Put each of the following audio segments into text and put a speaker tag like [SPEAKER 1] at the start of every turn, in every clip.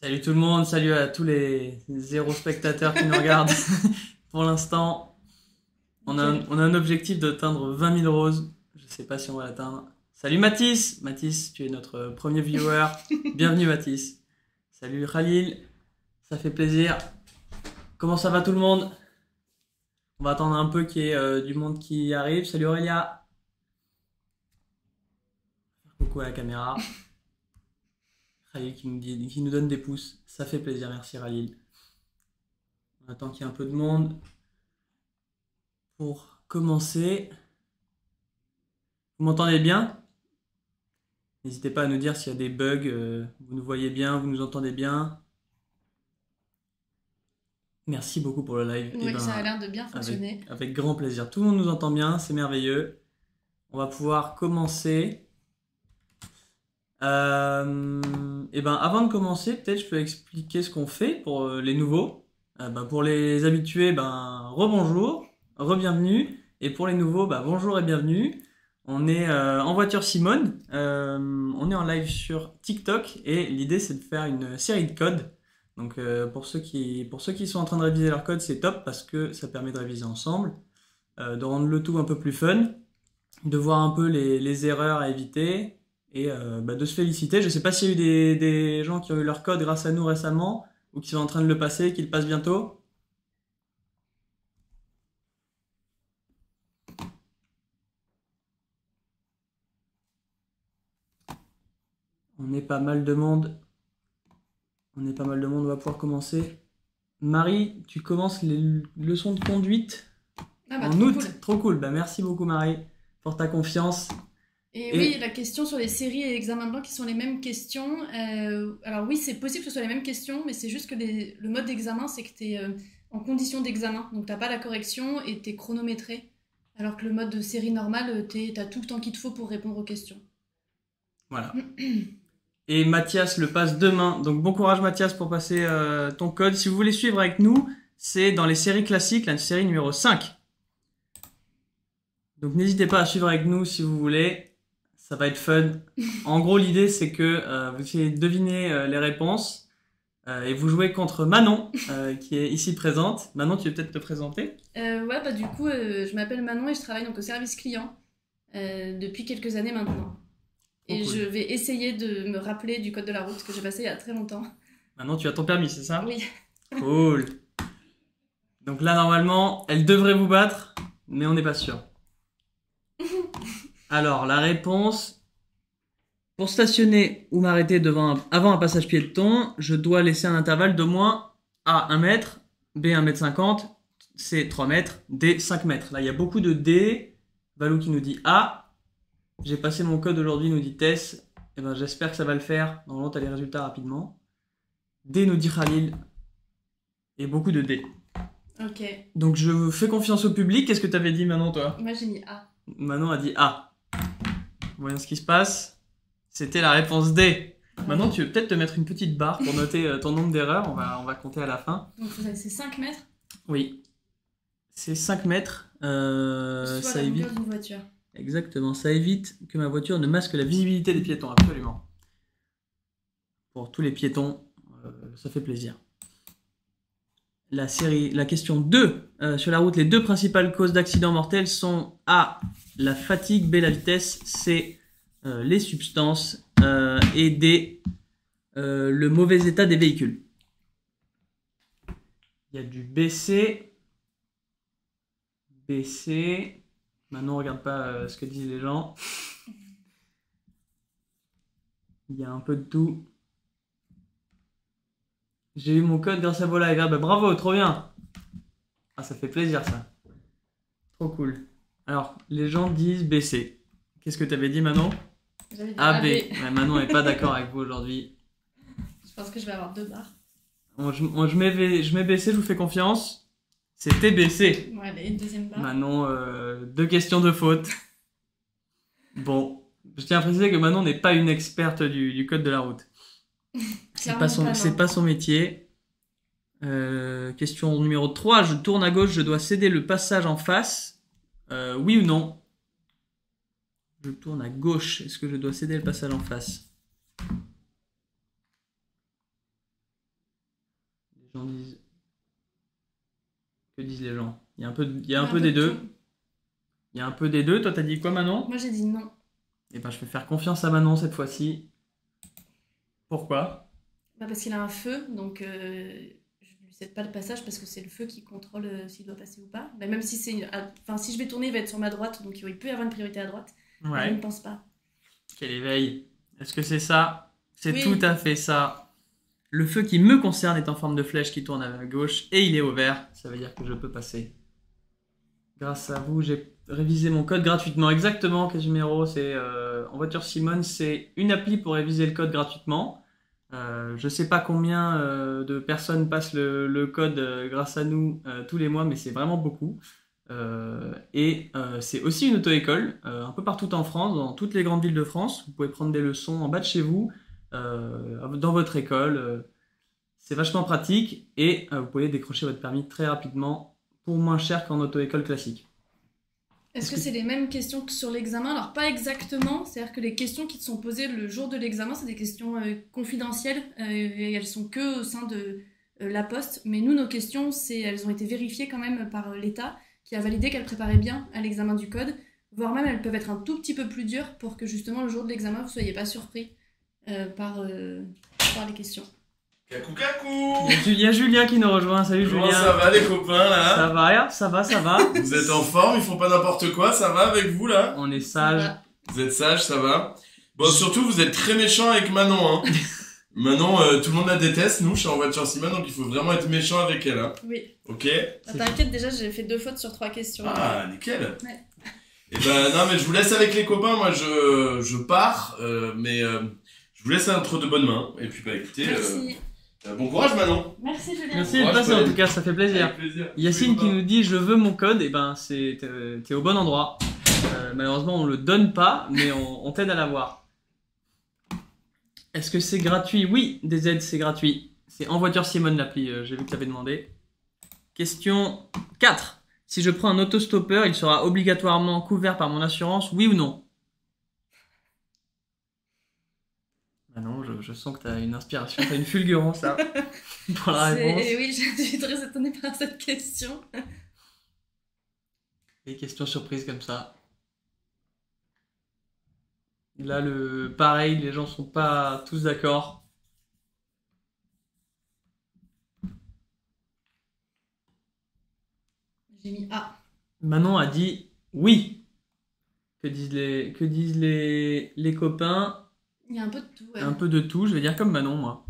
[SPEAKER 1] Salut tout le monde, salut à tous les zéro spectateurs qui nous regardent. Pour l'instant, on a un objectif d'atteindre 20 000 roses. Je sais pas si on va l'atteindre. Salut Mathis! Mathis, tu es notre premier viewer. Bienvenue Mathis. Salut Khalil, ça fait plaisir. Comment ça va tout le monde? On va attendre un peu qu'il y ait du monde qui arrive. Salut Aurélia. Coucou à la caméra. Khalil qui nous donne des pouces. Ça fait plaisir, merci Khalil. On attend qu'il y ait un peu de monde pour commencer. Vous m'entendez bien? N'hésitez pas à nous dire s'il y a des bugs. Vous nous voyez bien, vous nous entendez bien. Merci beaucoup pour le live.
[SPEAKER 2] Oui, ça a l'air de bien fonctionner.
[SPEAKER 1] Avec grand plaisir. Tout le monde nous entend bien, c'est merveilleux. On va pouvoir commencer. Avant de commencer, peut-être je peux expliquer ce qu'on fait pour les nouveaux. Pour les habitués, rebonjour, re-bienvenue. Et pour les nouveaux, bonjour et bienvenue. On est en voiture Simone. On est en live sur TikTok et l'idée c'est de faire une série de codes. Donc pour ceux qui sont en train de réviser leur code, c'est top parce que ça permet de réviser ensemble, de rendre le tout un peu plus fun, de voir un peu les erreurs à éviter et de se féliciter. Je sais pas s'il y a eu des gens qui ont eu leur code grâce à nous récemment ou qui sont en train de le passer, qui le passent bientôt. On est pas mal de monde. On va pouvoir commencer. Marie, tu commences les leçons de conduite en août.
[SPEAKER 2] Cool.
[SPEAKER 1] Trop cool. Merci beaucoup Marie pour ta confiance.
[SPEAKER 2] Et oui, la question sur les séries et l'examen blanc qui sont les mêmes questions. Alors oui, c'est possible que ce soit les mêmes questions, mais c'est juste que le mode d'examen, c'est que tu es en condition d'examen. Donc tu n'as pas la correction et tu es chronométré. Alors que le mode de série normale, tu as tout le temps qu'il te faut pour répondre aux questions.
[SPEAKER 1] Voilà. Et Mathias le passe demain. Donc bon courage Mathias pour passer ton code. Si vous voulez suivre avec nous, c'est dans les séries classiques, la série numéro 5. Donc n'hésitez pas à suivre avec nous si vous voulez. Ça va être fun. En gros, l'idée c'est que vous essayez de deviner les réponses et vous jouez contre Manon qui est ici présente. Manon, tu veux peut-être te présenter?
[SPEAKER 2] Du coup, je m'appelle Manon et je travaille donc au service client depuis quelques années maintenant. Et
[SPEAKER 1] cool.
[SPEAKER 2] Je vais essayer de me rappeler du code de la route que j'ai passé il y a très longtemps.
[SPEAKER 1] Maintenant, tu as ton permis, c'est ça?
[SPEAKER 2] Oui.
[SPEAKER 1] Cool. Donc là, normalement, elle devrait vous battre, mais on n'est pas sûr. Alors, la réponse. Pour stationner ou m'arrêter avant un passage piéton, je dois laisser un intervalle d'au moins A 1 mètre, B 1 mètre 50, C 3 mètres, D 5 mètres. Là, il y a beaucoup de D. Valou qui nous dit A. J'ai passé mon code aujourd'hui, nous dit Tess. J'espère que ça va le faire. Normalement, tu as les résultats rapidement. D nous dit Khalil. Et beaucoup de D.
[SPEAKER 2] Ok.
[SPEAKER 1] Donc, je fais confiance au public. Qu'est-ce que tu avais dit, Manon, toi?
[SPEAKER 2] Moi, j'ai mis A.
[SPEAKER 1] Manon a dit A. Voyons ce qui se passe. C'était la réponse D. Maintenant, tu veux peut-être te mettre une petite barre pour noter ton nombre d'erreurs. On va compter à la fin.
[SPEAKER 2] Donc, c'est 5 mètres?
[SPEAKER 1] Oui. C'est 5 mètres.
[SPEAKER 2] Soit
[SPEAKER 1] Ça
[SPEAKER 2] la
[SPEAKER 1] évite.
[SPEAKER 2] longueur d'une voiture.
[SPEAKER 1] Exactement. Ça évite que ma voiture ne masque la visibilité des piétons. Absolument. Pour tous les piétons, ça fait plaisir. La question 2. Sur la route, les deux principales causes d'accidents mortels sont A. La fatigue, B. La vitesse, C. Les substances et D. Le mauvais état des véhicules. Il y a du BC. BC. Maintenant, on regarde pas ce que disent les gens. Il y a un peu de tout. J'ai eu mon code grâce à vos lives. Bravo, trop bien. Ah, ça fait plaisir ça. Trop cool. Alors, les gens disent BC. Qu'est-ce que tu avais dit, Manon?
[SPEAKER 2] J'avais dit
[SPEAKER 1] AB.
[SPEAKER 2] AB.
[SPEAKER 1] Manon n'est pas d'accord avec vous aujourd'hui.
[SPEAKER 2] Je pense que je vais avoir 2 barres.
[SPEAKER 1] Je mets BC, je vous fais confiance. C'était BC.
[SPEAKER 2] Ouais, allez, une deuxième barre.
[SPEAKER 1] Manon, 2 questions de faute. Bon, je tiens à préciser que Manon n'est pas une experte du code de la route. C'est pas son métier. Question numéro 3. Je tourne à gauche, je dois céder le passage en face. Oui ou non? Je tourne à gauche. Est-ce que je dois céder le passage en face? Les gens disent... Que disent les gens? Il y a un peu
[SPEAKER 2] Un
[SPEAKER 1] des
[SPEAKER 2] de
[SPEAKER 1] deux.
[SPEAKER 2] tout.
[SPEAKER 1] Il y a un peu des deux. Toi, t'as dit quoi, Manon?
[SPEAKER 2] Moi j'ai dit non.
[SPEAKER 1] Eh ben, je vais faire confiance à Manon cette fois-ci. Pourquoi?
[SPEAKER 2] Bah, parce qu'il a un feu, donc je lui cède pas le passage parce que c'est le feu qui contrôle s'il doit passer ou pas. Mais même si si je vais tourner, il va être sur ma droite, donc il peut y avoir une priorité à droite. Je
[SPEAKER 1] Ouais.
[SPEAKER 2] ne pense pas.
[SPEAKER 1] Quel éveil. Est-ce que c'est ça? C'est
[SPEAKER 2] Oui.
[SPEAKER 1] tout à fait ça. Le feu qui me concerne est en forme de flèche qui tourne à gauche et il est au vert. Ça veut dire que je peux passer. Grâce à vous, j'ai révisé mon code gratuitement. Exactement, Casimiro. C'est en voiture Simone, c'est une appli pour réviser le code gratuitement. Je sais pas combien de personnes passent le code grâce à nous tous les mois, mais c'est vraiment beaucoup. C'est aussi une auto-école un peu partout en France, dans toutes les grandes villes de France. Vous pouvez prendre des leçons en bas de chez vous, dans votre école. C'est vachement pratique et vous pouvez décrocher votre permis très rapidement pour moins cher qu'en auto-école classique.
[SPEAKER 2] Est-ce que c'est les mêmes questions que sur l'examen? Alors pas exactement, c'est-à-dire que les questions qui te sont posées le jour de l'examen, c'est des questions confidentielles et elles sont que au sein de la Poste. Mais nous, nos questions, elles ont été vérifiées quand même par l'État qui a validé qu'elles préparaient bien à l'examen du code, voire même elles peuvent être un tout petit peu plus dures pour que justement le jour de l'examen, vous ne soyez pas surpris par les questions.
[SPEAKER 3] Cacou cacou.
[SPEAKER 1] Il y a Julien qui nous rejoint. Salut
[SPEAKER 3] Comment
[SPEAKER 1] Julien.
[SPEAKER 3] ça va les copains là?
[SPEAKER 1] Ça va, ça va, ça va.
[SPEAKER 3] Vous êtes en forme, ils font pas n'importe quoi, ça va avec vous là?
[SPEAKER 1] On est sage.
[SPEAKER 2] Voilà.
[SPEAKER 3] Vous êtes sage, ça va? Bon, surtout vous êtes très méchant avec Manon, hein. Manon, tout le monde la déteste, nous, je suis en voiture Simone, donc il faut vraiment être méchant avec elle, hein.
[SPEAKER 2] Oui.
[SPEAKER 3] Ok?
[SPEAKER 2] Bah, t'inquiète, déjà j'ai fait 2 fautes sur 3 questions.
[SPEAKER 3] Ah, nickel.
[SPEAKER 2] Ouais.
[SPEAKER 3] Et ben non, mais je vous laisse avec les copains, moi je pars, mais je vous laisse entre de bonnes mains. Et puis bah écoutez,
[SPEAKER 2] Merci.
[SPEAKER 3] bon courage Manon.
[SPEAKER 2] Merci Julien.
[SPEAKER 1] Merci de
[SPEAKER 3] Courage,
[SPEAKER 1] passer en
[SPEAKER 3] Paul.
[SPEAKER 1] tout cas, ça fait plaisir.
[SPEAKER 3] Avec plaisir.
[SPEAKER 1] Yacine qui
[SPEAKER 3] Copains.
[SPEAKER 1] nous dit je veux mon code, et ben t'es au bon endroit. Malheureusement on le donne pas, mais on t'aide à l'avoir. Est-ce que c'est gratuit? Oui, des aides c'est gratuit. C'est en voiture Simone l'appli, j'ai vu que t'avais demandé. Question 4. Si je prends un autostoppeur, il sera obligatoirement couvert par mon assurance, oui ou non? Ah non, je sens que t'as une inspiration, t'as une fulgurance là pour la réponse.
[SPEAKER 2] Oui, je suis très étonnée par cette question.
[SPEAKER 1] Des questions surprises comme ça. Là, pareil, les gens sont pas tous d'accord.
[SPEAKER 2] J'ai mis A.
[SPEAKER 1] Manon a dit oui. Que disent les copains?
[SPEAKER 2] Il y a un peu de tout. Ouais.
[SPEAKER 1] Un peu de tout, je vais dire comme Manon, moi.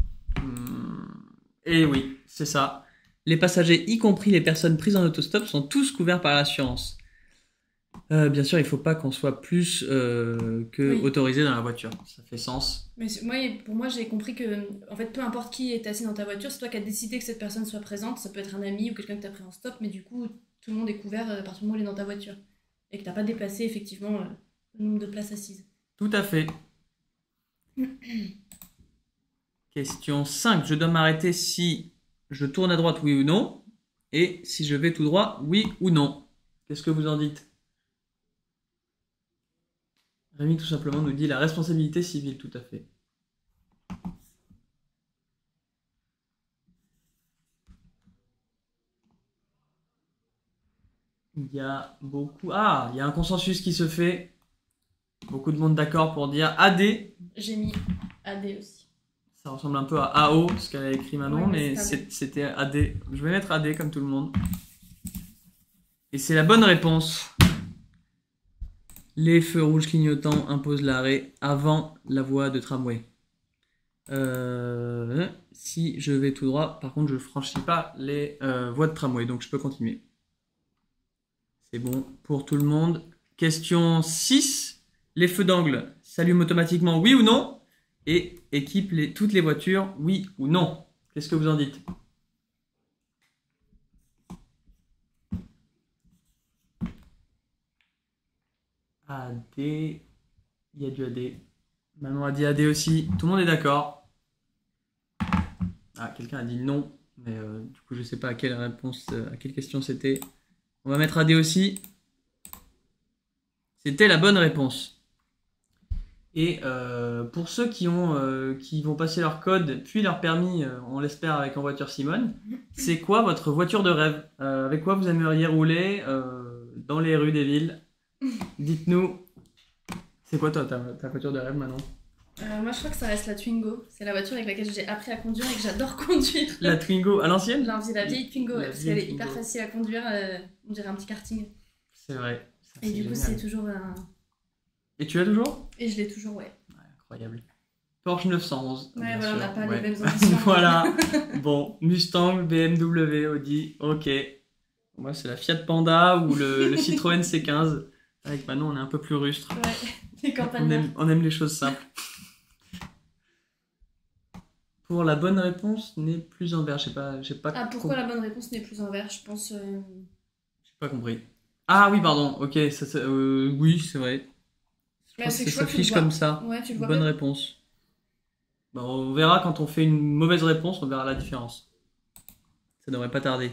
[SPEAKER 1] Et oui, c'est ça. Les passagers, y compris les personnes prises en autostop, sont tous couverts par l'assurance. Bien sûr, il faut pas qu'on soit plus que
[SPEAKER 2] Oui.
[SPEAKER 1] autorisé dans la voiture. Ça fait sens.
[SPEAKER 2] Mais pour moi, j'ai compris que, en fait, peu importe qui est assis dans ta voiture, c'est toi qui as décidé que cette personne soit présente. Ça peut être un ami ou quelqu'un que tu as pris en stop, mais du coup, tout le monde est couvert à partir du moment où il est dans ta voiture. Et que tu n'as pas dépassé, effectivement, le nombre de places assises.
[SPEAKER 1] Tout à fait. Question 5. Je dois m'arrêter si je tourne à droite, oui ou non? Et si je vais tout droit, oui ou non? Qu'est-ce que vous en dites? Rémi, tout simplement, nous dit la responsabilité civile, tout à fait. Il y a beaucoup... Ah, il y a un consensus qui se fait. Beaucoup de monde d'accord pour dire AD.
[SPEAKER 2] J'ai mis AD aussi.
[SPEAKER 1] Ça ressemble un peu à AO, ce qu'elle a écrit Manon,
[SPEAKER 2] Ouais,
[SPEAKER 1] mais
[SPEAKER 2] c'est AD.
[SPEAKER 1] c'était AD. Je vais mettre AD comme tout le monde. Et c'est la bonne réponse. Les feux rouges clignotants imposent l'arrêt avant la voie de tramway. Si je vais tout droit, par contre, je franchis pas les voies de tramway, donc je peux continuer. C'est bon pour tout le monde. Question 6. Les feux d'angle s'allument automatiquement, oui ou non? Et équipent toutes les voitures, oui ou non? Qu'est-ce que vous en dites? AD. Il y a du AD. Manon a dit AD aussi. Tout le monde est d'accord. Ah, quelqu'un a dit non. Mais du coup, je sais pas à quelle réponse, à quelle question c'était. On va mettre AD aussi. C'était la bonne réponse. Et pour ceux qui vont passer leur code, puis leur permis, on l'espère avec En Voiture Simone, c'est quoi votre voiture de rêve? Avec quoi vous aimeriez rouler dans les rues des villes? Dites-nous, c'est quoi toi ta voiture de rêve, Manon?
[SPEAKER 2] Moi, je crois que ça reste la Twingo. C'est la voiture avec laquelle j'ai appris à conduire et que j'adore conduire.
[SPEAKER 1] La Twingo, à l'ancienne?
[SPEAKER 2] La vieille Twingo,
[SPEAKER 1] La
[SPEAKER 2] ouais, parce
[SPEAKER 1] vieille
[SPEAKER 2] qu'elle est
[SPEAKER 1] Twingo.
[SPEAKER 2] hyper facile à conduire. On dirait un petit karting.
[SPEAKER 1] C'est vrai. Ça,
[SPEAKER 2] Et du coup,
[SPEAKER 1] génial.
[SPEAKER 2] c'est toujours un...
[SPEAKER 1] Et tu l'as toujours?
[SPEAKER 2] Et je l'ai toujours, ouais.
[SPEAKER 1] Incroyable. Porsche 911.
[SPEAKER 2] Ouais,
[SPEAKER 1] bien
[SPEAKER 2] voilà, on
[SPEAKER 1] sûr.
[SPEAKER 2] n'a pas
[SPEAKER 1] Ouais.
[SPEAKER 2] les mêmes ambitions.
[SPEAKER 1] Voilà. Bon, Mustang, BMW, Audi, ok. Moi, c'est la Fiat Panda ou le Citroën C15. Avec Manon, on est un peu plus rustre.
[SPEAKER 2] Ouais, les campagnes.
[SPEAKER 1] On aime les choses simples. Pour la bonne réponse, n'est plus en vert. J'ai pas
[SPEAKER 2] Ah, pourquoi la bonne réponse n'est plus en vert? Je pense...
[SPEAKER 1] j'ai pas compris. Ah oui, pardon. Ok, oui, c'est vrai. Je
[SPEAKER 2] Mais
[SPEAKER 1] pense
[SPEAKER 2] c'est
[SPEAKER 1] que
[SPEAKER 2] que je
[SPEAKER 1] ça
[SPEAKER 2] crois que tu le
[SPEAKER 1] s'affiche
[SPEAKER 2] vois.
[SPEAKER 1] comme ça.
[SPEAKER 2] Ouais, tu le vois
[SPEAKER 1] Bonne
[SPEAKER 2] pas.
[SPEAKER 1] réponse. Bon, on verra quand on fait une mauvaise réponse, on verra la différence. Ça devrait pas tarder.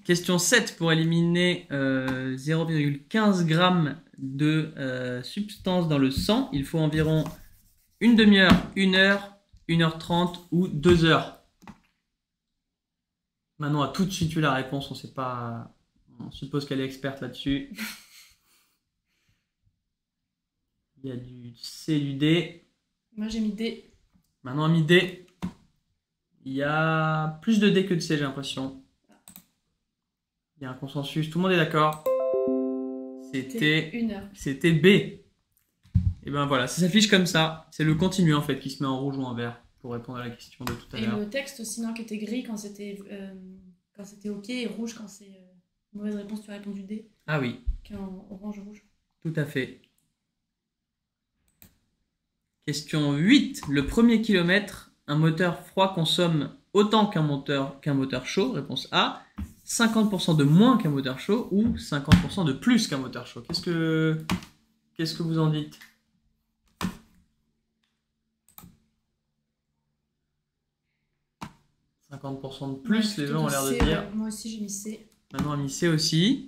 [SPEAKER 1] Question 7. Pour éliminer 0,15 g de substance dans le sang, il faut environ une demi-heure, 1 heure, 1h30 ou 2 heures. Manon a tout de suite eu la réponse, on sait pas. On suppose qu'elle est experte là-dessus. Il y a du C et du D.
[SPEAKER 2] Moi, j'ai mis D.
[SPEAKER 1] Manon a mis D. Il y a plus de D que de C, j'ai l'impression. Il y a un consensus, tout le monde est d'accord.
[SPEAKER 2] C'était 1 heure.
[SPEAKER 1] C'était B. Et ben voilà, ça s'affiche comme ça. C'est le continu en fait qui se met en rouge ou en vert pour répondre à la question de tout à
[SPEAKER 2] Et
[SPEAKER 1] l'heure.
[SPEAKER 2] le texte aussi, non, qui était gris quand c'était OK et rouge quand c'est mauvaise réponse, tu as répondu D,
[SPEAKER 1] Ah oui,
[SPEAKER 2] qui est en orange-rouge.
[SPEAKER 1] tout à fait. Question 8. Le premier kilomètre, un moteur froid consomme autant qu'un moteur chaud. Réponse A. 50% de moins qu'un moteur chaud ou 50% de plus qu'un moteur chaud. Qu'est-ce que vous en dites? « 50% de plus »,
[SPEAKER 2] Ouais,
[SPEAKER 1] les gens ont l'air de
[SPEAKER 2] C,
[SPEAKER 1] dire.
[SPEAKER 2] ouais. Moi aussi, j'ai mis C.
[SPEAKER 1] Maintenant, on a mis C aussi.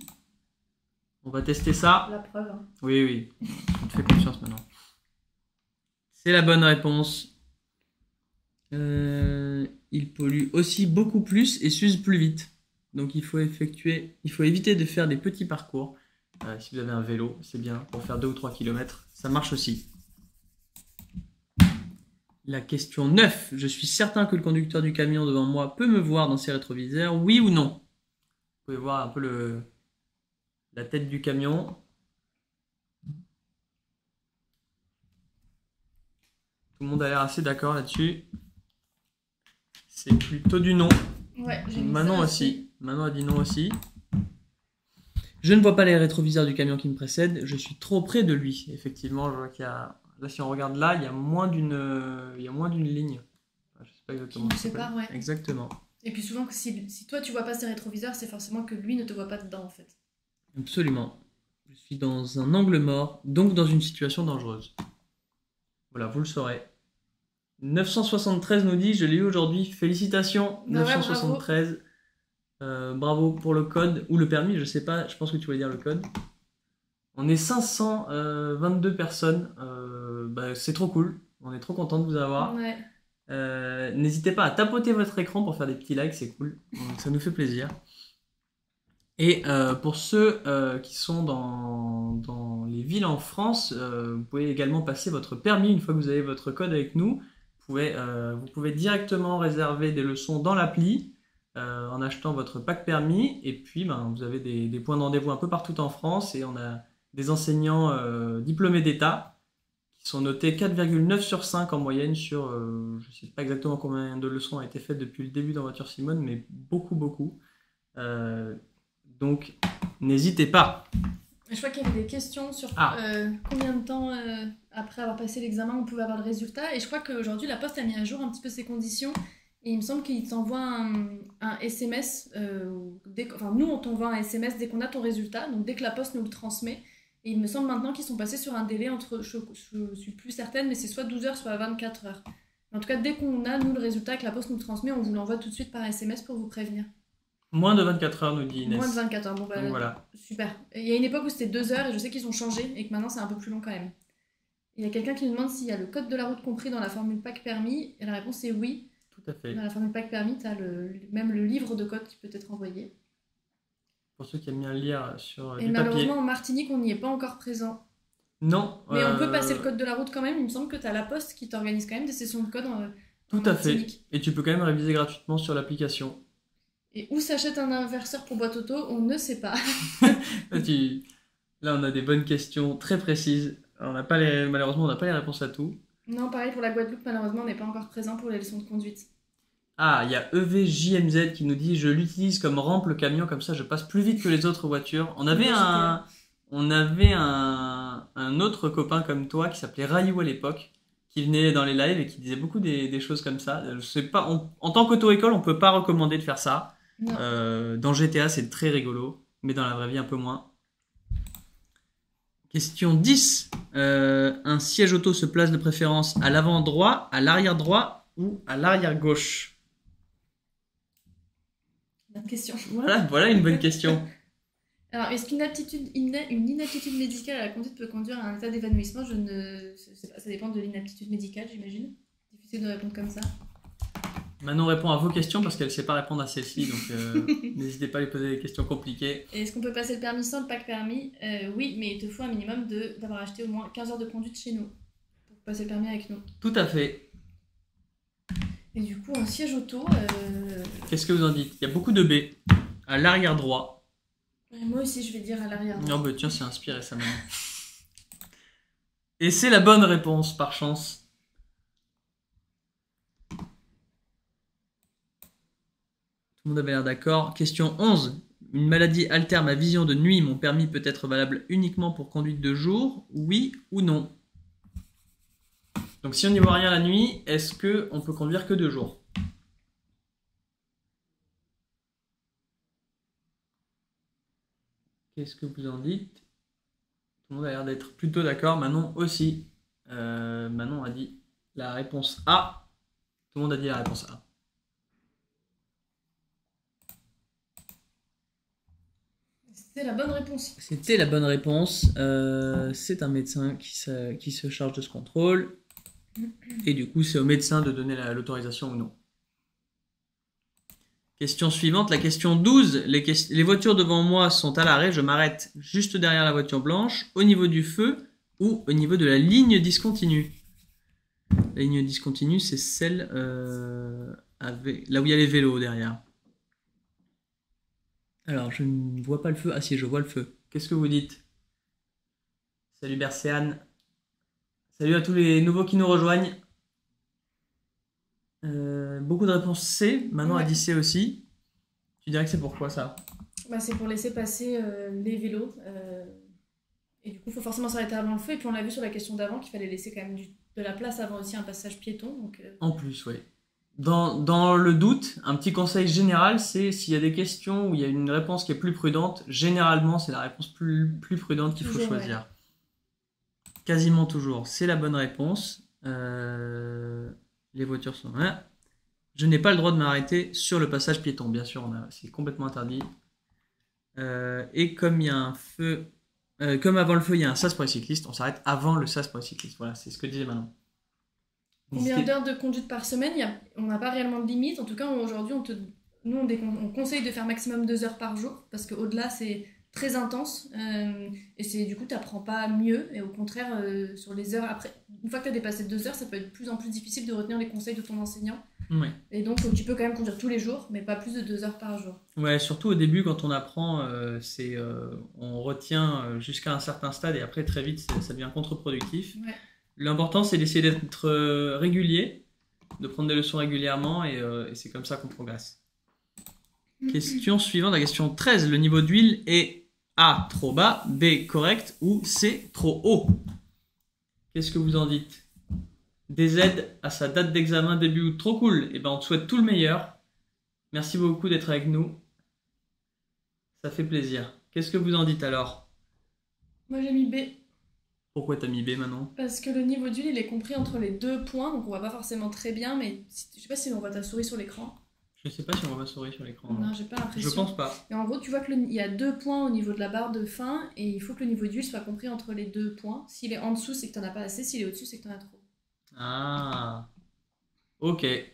[SPEAKER 1] On va tester ça.
[SPEAKER 2] La preuve. Hein.
[SPEAKER 1] Oui, on te fait confiance maintenant. C'est la bonne réponse. Il pollue aussi beaucoup plus et s'use plus vite. Donc il faut éviter de faire des petits parcours. Si vous avez un vélo, c'est bien pour faire 2 ou 3 km. Ça marche aussi. La question 9. Je suis certain que le conducteur du camion devant moi peut me voir dans ses rétroviseurs. Oui ou non? Vous pouvez voir un peu la tête du camion. Tout le monde a l'air assez d'accord là-dessus. C'est plutôt du non.
[SPEAKER 2] Ouais, j'ai mis
[SPEAKER 1] Manon
[SPEAKER 2] ça
[SPEAKER 1] aussi. Manon a dit non aussi. Je ne vois pas les rétroviseurs du camion qui me précède. Je suis trop près de lui. Effectivement, je vois qu'il y a... Là, si on regarde là, il y a moins d'une ligne. Enfin, je sais pas exactement.
[SPEAKER 2] Qui nous
[SPEAKER 1] ce que ça
[SPEAKER 2] sépare,
[SPEAKER 1] s'appelle.
[SPEAKER 2] ouais.
[SPEAKER 1] Exactement.
[SPEAKER 2] Et puis souvent, si toi, tu vois pas ses rétroviseurs, c'est forcément que lui ne te voit pas dedans, en fait.
[SPEAKER 1] Absolument. Je suis dans un angle mort, donc dans une situation dangereuse. Voilà, vous le saurez. 973 nous dit, je l'ai eu aujourd'hui, félicitations.
[SPEAKER 2] Bah ouais,
[SPEAKER 1] 973. Bravo pour le code, ou le permis, je sais pas, je pense que tu voulais dire le code. On est 522 personnes, c'est trop cool, on est trop content de vous avoir.
[SPEAKER 2] Ouais.
[SPEAKER 1] N'hésitez pas à tapoter votre écran pour faire des petits likes, c'est cool, donc ça nous fait plaisir. Et pour ceux qui sont dans les villes en France, vous pouvez également passer votre permis une fois que vous avez votre code avec nous. Vous pouvez directement réserver des leçons dans l'appli en achetant votre pack permis. Et puis vous avez des points de rendez-vous un peu partout en France. Et on a des enseignants diplômés d'État qui sont notés 4,9 sur 5 en moyenne sur, je ne sais pas exactement combien de leçons ont été faites depuis le début d'En Voiture Simone, mais beaucoup. Donc, n'hésitez pas.
[SPEAKER 2] Je crois qu'il y avait des questions sur combien de temps après avoir passé l'examen on pouvait avoir le résultat. Et je crois qu'aujourd'hui, la Poste a mis à jour un petit peu ses conditions. Et il me semble qu'il t'envoie un SMS. Nous, on t'envoie un SMS dès qu'on a ton résultat. Donc, dès que la Poste nous le transmet. Et il me semble maintenant qu'ils sont passés sur un délai entre, je suis plus certaine, mais c'est soit 12 heures, soit 24 heures. En tout cas, dès qu'on a, nous, le résultat que la Poste nous transmet, on vous l'envoie tout de suite par SMS pour vous prévenir.
[SPEAKER 1] Moins de 24 heures, nous dit Inès.
[SPEAKER 2] Moins de 24 heures, bon
[SPEAKER 1] Donc, voilà.
[SPEAKER 2] Super. Il y a une époque où c'était 2 heures et je sais qu'ils ont changé et que maintenant c'est un peu plus long quand même. Il y a quelqu'un qui nous demande s'il y a le code de la route compris dans la formule PAC permis, et la réponse est oui.
[SPEAKER 1] Tout à fait.
[SPEAKER 2] Dans la formule PAC permis, tu as même le livre de code qui peut être envoyé.
[SPEAKER 1] Pour ceux qui aiment bien lire sur
[SPEAKER 2] Et
[SPEAKER 1] du papier.
[SPEAKER 2] malheureusement, en Martinique, on n'y est pas encore présent.
[SPEAKER 1] Non.
[SPEAKER 2] Mais on peut passer le code de la route quand même. Il me semble que tu as la Poste qui t'organise quand même des sessions de code en
[SPEAKER 1] Tout à fait.
[SPEAKER 2] Martinique.
[SPEAKER 1] Et tu peux quand même réviser gratuitement sur l'application.
[SPEAKER 2] Et où s'achète un inverseur pour boîte auto, on ne sait pas.
[SPEAKER 1] Là, on a des bonnes questions très précises. Malheureusement, on n'a pas les réponses à tout.
[SPEAKER 2] Non, pareil pour la Guadeloupe, malheureusement, on n'est pas encore présent pour les leçons de conduite.
[SPEAKER 1] Ah, il y a EVJMZ qui nous dit je l'utilise comme rampe le camion, comme ça je passe plus vite que les autres voitures. On avait un autre copain comme toi qui s'appelait Rayou à l'époque, qui venait dans les lives et qui disait beaucoup des choses comme ça. Je sais pas, en tant qu'auto-école, on peut pas recommander de faire ça.
[SPEAKER 2] Non.
[SPEAKER 1] Dans GTA, c'est très rigolo, mais dans la vraie vie, un peu moins. Question 10. Un siège auto se place de préférence à l'avant droit, à l'arrière droit ou à l'arrière gauche?
[SPEAKER 2] Bonne question.
[SPEAKER 1] Voilà une bonne question.
[SPEAKER 2] Alors, est-ce qu'une inaptitude médicale à la conduite peut conduire à un état d'évanouissement? Je ne sais pas, ça dépend de l'inaptitude médicale, j'imagine. Difficile de répondre comme ça.
[SPEAKER 1] Manon répond à vos questions parce qu'elle ne sait pas répondre à celle-ci, donc n'hésitez pas à lui poser des questions compliquées.
[SPEAKER 2] Et est-ce qu'on peut passer le permis sans le pack permis? Oui, mais il te faut un minimum d'avoir acheté au moins 15 heures de conduite chez nous pour passer le permis avec nous.
[SPEAKER 1] Tout à fait.
[SPEAKER 2] Et du coup, un siège auto...
[SPEAKER 1] Qu'est-ce que vous en dites? Il y a beaucoup de B. À l'arrière droit.
[SPEAKER 2] Moi aussi, je vais dire à l'arrière droit.
[SPEAKER 1] Non, bah tiens, c'est inspiré ça maintenant. Et c'est la bonne réponse, par chance. Tout le monde avait l'air d'accord. Question 11. Une maladie altère ma vision de nuit. Mon permis peut être valable uniquement pour conduite de jour? Oui ou non? Donc si on n'y voit rien la nuit, est-ce qu'on peut conduire que de jour? Qu'est-ce que vous en dites? Tout le monde a l'air d'être plutôt d'accord. Manon aussi. Manon a dit la réponse A. Tout le monde a dit la réponse A.
[SPEAKER 2] C'était la bonne réponse.
[SPEAKER 1] C'était la bonne réponse. C'est un médecin qui se charge de ce contrôle. Et du coup, c'est au médecin de donner l'autorisation ou non. Question suivante, la question 12. Les voitures devant moi sont à l'arrêt. Je m'arrête juste derrière la voiture blanche, au niveau du feu ou au niveau de la ligne discontinue. La ligne discontinue, c'est celle là où il y a les vélos derrière. Alors, je ne vois pas le feu. Ah si, je vois le feu. Qu'est-ce que vous dites? Salut Bercéane. Salut à tous les nouveaux qui nous rejoignent. Beaucoup de réponses C. Manon a dit C aussi. Tu dirais que c'est pourquoi ça?
[SPEAKER 2] C'est pour laisser passer les vélos. Et du coup, il faut forcément s'arrêter avant le feu. Et puis on l'a vu sur la question d'avant qu'il fallait laisser quand même de la place avant aussi un passage piéton. Donc,
[SPEAKER 1] En plus, oui. Dans le doute, un petit conseil général, c'est s'il y a des questions où il y a une réponse qui est plus prudente, généralement c'est la réponse plus prudente qu'il faut choisir. Ouais. Quasiment toujours, c'est la bonne réponse. Les voitures sont là. Je n'ai pas le droit de m'arrêter sur le passage piéton, bien sûr, c'est complètement interdit. Et comme il y a un feu, comme avant le feu, il y a un sas pour les cyclistes, on s'arrête avant le sas pour les cyclistes. Voilà, c'est ce que disait Manon.
[SPEAKER 2] Combien d'heures de conduite par semaine? On n'a pas réellement de limite. En tout cas, aujourd'hui, on conseille de faire maximum 2 heures par jour parce qu'au-delà, c'est très intense. Et du coup, tu n'apprends pas mieux. Et au contraire, sur les heures, après, une fois que tu as dépassé 2 heures, ça peut être de plus en plus difficile de retenir les conseils de ton enseignant.
[SPEAKER 1] Ouais.
[SPEAKER 2] Et donc, tu peux quand même conduire tous les jours, mais pas plus de 2 heures par jour.
[SPEAKER 1] Ouais, surtout au début, quand on apprend, on retient jusqu'à un certain stade et après, très vite, ça devient contre-productif.
[SPEAKER 2] Ouais.
[SPEAKER 1] L'important, c'est d'essayer d'être régulier, de prendre des leçons régulièrement et c'est comme ça qu'on progresse. Question suivante, la question 13. Le niveau d'huile est A, trop bas, B, correct ou C, trop haut? Qu'est-ce que vous en dites? Des aides à sa date d'examen début août, trop cool. Eh ben, on te souhaite tout le meilleur. Merci beaucoup d'être avec nous. Ça fait plaisir. Qu'est-ce que vous en dites alors?
[SPEAKER 2] Moi, j'ai mis B.
[SPEAKER 1] Pourquoi t'as mis B maintenant?
[SPEAKER 2] Parce que le niveau d'huile, il est compris entre les 2 points, donc on voit pas forcément très bien, mais je sais pas si on voit ta souris sur l'écran.
[SPEAKER 1] Je sais pas si on voit ma souris sur l'écran.
[SPEAKER 2] Non, j'ai pas l'impression.
[SPEAKER 1] Je pense pas.
[SPEAKER 2] Et en gros, tu vois qu'il y a 2 points au niveau de la barre de fin et il faut que le niveau d'huile soit compris entre les 2 points. S'il est en dessous, c'est que t'en as pas assez. S'il est au-dessus, c'est que t'en as trop.
[SPEAKER 1] Ah. Ok. Eh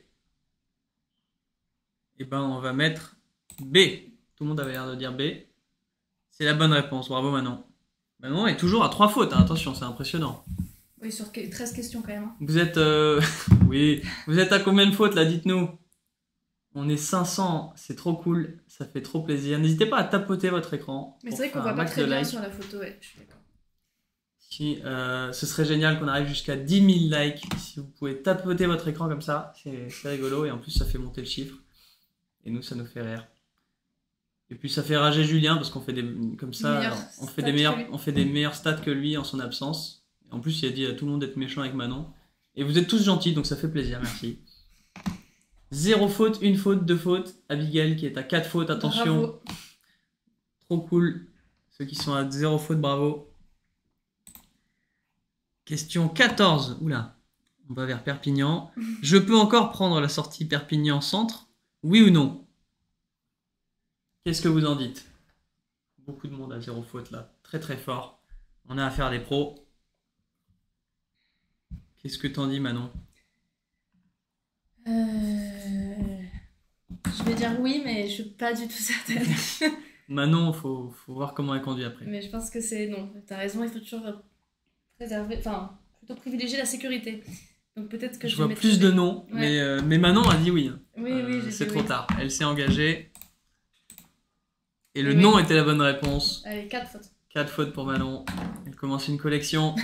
[SPEAKER 1] ben, on va mettre B. Tout le monde avait l'air de dire B. C'est la bonne réponse. Bravo Manon. Manon est toujours à 3 fautes. Hein. Attention, c'est impressionnant.
[SPEAKER 2] Oui, sur 13 questions quand même. Hein.
[SPEAKER 1] Vous êtes... oui. Vous êtes à combien de fautes là? Dites-nous. On est 500. C'est trop cool. Ça fait trop plaisir. N'hésitez pas à tapoter votre écran.
[SPEAKER 2] Mais c'est
[SPEAKER 1] pour
[SPEAKER 2] vrai qu'on
[SPEAKER 1] faire
[SPEAKER 2] voit
[SPEAKER 1] un
[SPEAKER 2] pas
[SPEAKER 1] max
[SPEAKER 2] très
[SPEAKER 1] de
[SPEAKER 2] bien
[SPEAKER 1] likes.
[SPEAKER 2] sur la photo, ouais, je suis d'accord.
[SPEAKER 1] Si, ce serait génial qu'on arrive jusqu'à 10 000 likes. Si vous pouvez tapoter votre écran comme ça, c'est rigolo. Et en plus, ça fait monter le chiffre. Et nous, ça nous fait rire. Et puis, ça fait rager Julien parce qu'on fait des comme ça, on fait des meilleurs stats que lui en son absence. Et en plus, il a dit à tout le monde d'être méchant avec Manon. Et vous êtes tous gentils, donc ça fait plaisir. Merci. 0 faute, 1 faute, 2 fautes. Abigail qui est à 4 fautes. Attention.
[SPEAKER 2] Bravo.
[SPEAKER 1] Trop cool. Ceux qui sont à 0 faute, bravo. Question 14. Oula, on va vers Perpignan. Je peux encore prendre la sortie Perpignan-Centre? Oui ou non? Qu'est-ce que vous en dites? Beaucoup de monde à 0 faute là. Très très fort. On a affaire à des pros. Qu'est-ce que t'en dis Manon?
[SPEAKER 2] Je vais dire oui, mais je suis pas du tout certaine.
[SPEAKER 1] Manon, faut voir comment elle conduit après.
[SPEAKER 2] Mais je pense que c'est non. T'as raison, il faut toujours préserver, enfin, plutôt privilégier la sécurité. Donc peut-être que
[SPEAKER 1] je
[SPEAKER 2] vais
[SPEAKER 1] vois
[SPEAKER 2] mettre
[SPEAKER 1] plus
[SPEAKER 2] B.
[SPEAKER 1] de noms,
[SPEAKER 2] Ouais.
[SPEAKER 1] mais Manon a dit oui.
[SPEAKER 2] Oui, j'ai
[SPEAKER 1] c'est
[SPEAKER 2] dit
[SPEAKER 1] trop
[SPEAKER 2] oui.
[SPEAKER 1] tard. Elle s'est engagée. Et le
[SPEAKER 2] Oui.
[SPEAKER 1] nom était la bonne réponse.
[SPEAKER 2] Allez, 4 fautes.
[SPEAKER 1] 4 fautes pour Manon. Elle commence une collection.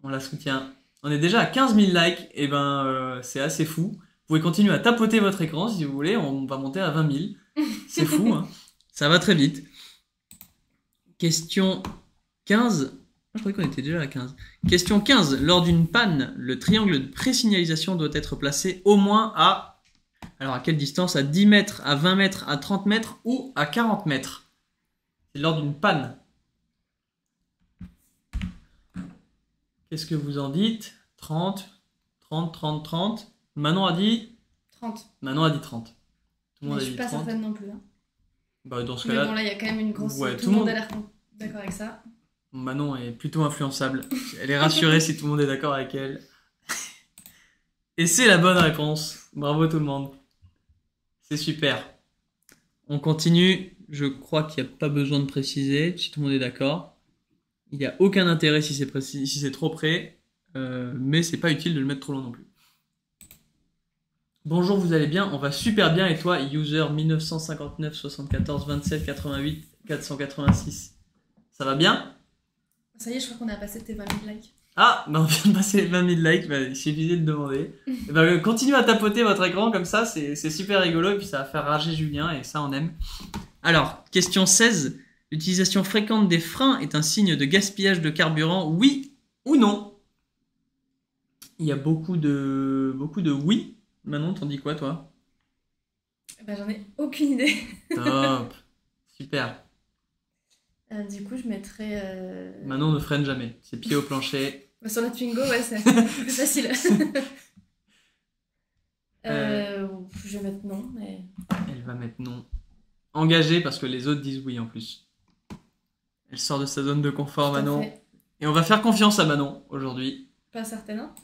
[SPEAKER 1] On la soutient. On est déjà à 15 000 likes. Et ben, c'est assez fou. Vous pouvez continuer à tapoter votre écran si vous voulez. On va monter à 20 000. C'est fou, hein. Ça va très vite. Question 15. Je croyais qu'on était déjà à 15. Question 15. Lors d'une panne, le triangle de présignalisation doit être placé au moins à... Alors, à quelle distance? À 10 mètres, à 20 mètres, à 30 mètres ou à 40 mètres? C'est lors d'une panne. Qu'est-ce que vous en dites? 30, 30, 30, 30. Manon a dit
[SPEAKER 2] 30.
[SPEAKER 1] Manon a dit 30. Tout le monde
[SPEAKER 2] Mais
[SPEAKER 1] a
[SPEAKER 2] je
[SPEAKER 1] dit
[SPEAKER 2] suis pas
[SPEAKER 1] 30.
[SPEAKER 2] certaine non plus. Hein.
[SPEAKER 1] Bah, dans ce
[SPEAKER 2] Mais
[SPEAKER 1] cas-là,
[SPEAKER 2] bon, là, il y a quand même une grosse...
[SPEAKER 1] Ouais,
[SPEAKER 2] tout le monde a l'air d'accord avec ça.
[SPEAKER 1] Manon est plutôt influençable. Elle est rassurée si tout le monde est d'accord avec elle. Et c'est la bonne réponse. Bravo tout le monde. C'est super. On continue. Je crois qu'il n'y a pas besoin de préciser, si tout le monde est d'accord. Il n'y a aucun intérêt si c'est précis, si c'est trop près, mais c'est pas utile de le mettre trop long non plus. Bonjour, vous allez bien? On va super bien et toi, user 1959 74 27 88 486. Ça va bien?
[SPEAKER 2] Ça y est, je crois qu'on a passé tes 20 000 likes.
[SPEAKER 1] Ah, bah on vient de passer les 20 000 likes, bah, il suffisait de demander. Et bah, continuez à tapoter votre écran comme ça, c'est super rigolo et puis ça va faire rager Julien et ça on aime. Alors, question 16. L'utilisation fréquente des freins est un signe de gaspillage de carburant, oui ou non? Il y a beaucoup de oui. Manon, t'en dis quoi toi?
[SPEAKER 2] Bah, j'en ai aucune idée.
[SPEAKER 1] Top. Super.
[SPEAKER 2] Du coup, je mettrais...
[SPEAKER 1] Manon ne freine jamais, ses pieds au plancher.
[SPEAKER 2] Bah, sur la Twingo, ouais, c'est plus facile. Je vais mettre non, mais...
[SPEAKER 1] Elle va mettre non. Engagée parce que les autres disent oui en plus. Elle sort de sa zone de confort,
[SPEAKER 2] Tout à
[SPEAKER 1] Manon.
[SPEAKER 2] fait.
[SPEAKER 1] Et on va faire confiance à Manon aujourd'hui.
[SPEAKER 2] Pas certaine, hein.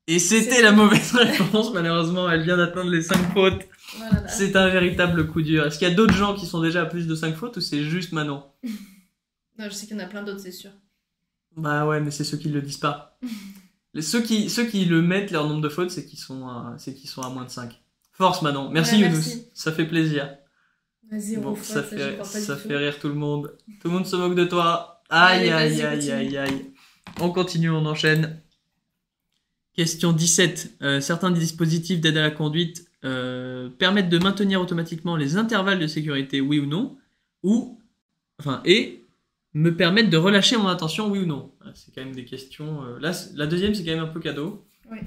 [SPEAKER 1] Et c'était
[SPEAKER 2] C'est-
[SPEAKER 1] la mauvaise réponse, malheureusement. Elle vient d'atteindre les 5 fautes.
[SPEAKER 2] Voilà.
[SPEAKER 1] C'est un véritable coup dur. Est-ce qu'il y a d'autres gens qui sont déjà à plus de 5 fautes ou c'est juste Manon?
[SPEAKER 2] Non, je sais qu'il y en a plein d'autres, c'est sûr.
[SPEAKER 1] Bah ouais, mais c'est ceux qui le disent pas. Ceux qui le mettent, leur nombre de fautes, c'est qu'ils sont à moins de 5. Force Manon. Merci
[SPEAKER 2] Ouais,
[SPEAKER 1] Younous.
[SPEAKER 2] merci.
[SPEAKER 1] Ça fait plaisir.
[SPEAKER 2] Vas-y, on
[SPEAKER 1] Bon,
[SPEAKER 2] faute,
[SPEAKER 1] ça
[SPEAKER 2] j'y
[SPEAKER 1] fait
[SPEAKER 2] crois pas du tout.
[SPEAKER 1] rire tout le monde. Tout le monde se moque de toi. Aïe,
[SPEAKER 2] Allez,
[SPEAKER 1] aïe,
[SPEAKER 2] vas-y,
[SPEAKER 1] aïe,
[SPEAKER 2] continue.
[SPEAKER 1] aïe, aïe. On continue, on enchaîne. Question 17. Certains des dispositifs d'aide à la conduite permettent de maintenir automatiquement les intervalles de sécurité, oui ou non, et me permettent de relâcher mon attention, oui ou non. C'est quand même des questions. Là, la deuxième, c'est quand même un peu cadeau.
[SPEAKER 2] Oui.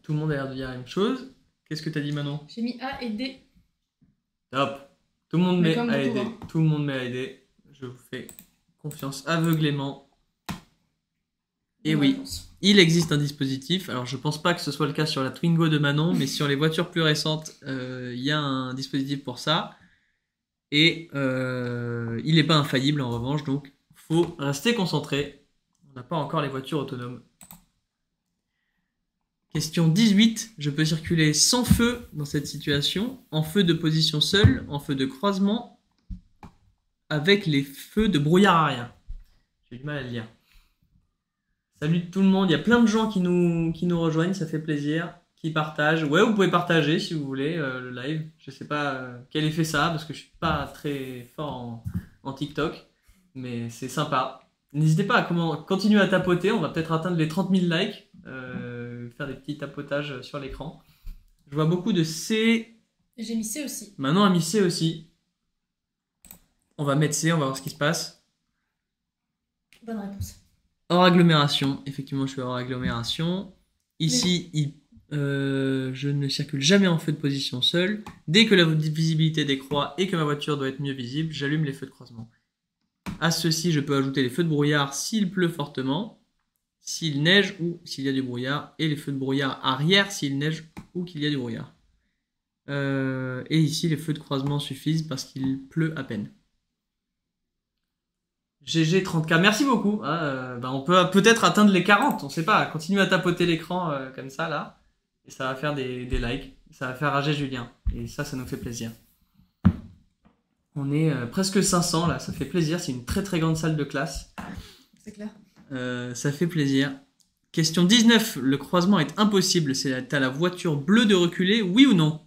[SPEAKER 1] Tout le monde a l'air de dire la même chose. Qu'est-ce que t'as dit, Manon?
[SPEAKER 2] J'ai mis A et D.
[SPEAKER 1] Top. Tout le monde
[SPEAKER 2] Mais
[SPEAKER 1] met
[SPEAKER 2] comme
[SPEAKER 1] à
[SPEAKER 2] beaucoup,
[SPEAKER 1] aider.
[SPEAKER 2] hein.
[SPEAKER 1] Tout le monde met à aider. Je vous fais confiance aveuglément. Et
[SPEAKER 2] Bonne
[SPEAKER 1] oui,
[SPEAKER 2] réponse.
[SPEAKER 1] il existe un dispositif. Alors, je pense pas que ce soit le cas sur la Twingo de Manon, mais sur les voitures plus récentes, il y a un dispositif pour ça. Et il n'est pas infaillible en revanche, donc faut rester concentré. On n'a pas encore les voitures autonomes. Question 18. Je peux circuler sans feu dans cette situation, en feu de position seule, en feu de croisement, avec les feux de brouillard arrière. J'ai eu du mal à le lire. Salut tout le monde, il y a plein de gens qui nous rejoignent, ça fait plaisir, qui partagent. Ouais, vous pouvez partager si vous voulez le live. Je sais pas quel effet ça a parce que je suis pas très fort en TikTok, mais c'est sympa. N'hésitez pas à continuer à tapoter, on va peut-être atteindre les 30 000 likes, faire des petits tapotages sur l'écran. Je vois beaucoup de C.
[SPEAKER 2] J'ai mis C aussi.
[SPEAKER 1] Manon a mis C aussi. On va mettre C, on va voir ce qui se passe.
[SPEAKER 2] Bonne réponse.
[SPEAKER 1] Hors agglomération, effectivement je suis hors agglomération. Ici, je ne circule jamais en feu de position seul. Dès que la visibilité décroît et que ma voiture doit être mieux visible, j'allume les feux de croisement. À ceci, je peux ajouter les feux de brouillard s'il pleut fortement, s'il neige ou s'il y a du brouillard, et les feux de brouillard arrière s'il neige ou qu'il y a du brouillard. Et ici, les feux de croisement suffisent parce qu'il pleut à peine. GG 30K, merci beaucoup. On peut peut-être atteindre les 40, on sait pas. Continue à tapoter l'écran comme ça là, et ça va faire des likes, ça va faire rager Julien, et ça nous fait plaisir. On est presque 500 là, ça fait plaisir, c'est une très très grande salle de classe.
[SPEAKER 2] C'est clair.
[SPEAKER 1] Ça fait plaisir. Question 19, le croisement est impossible, c'est à la voiture bleue de reculer, oui ou non?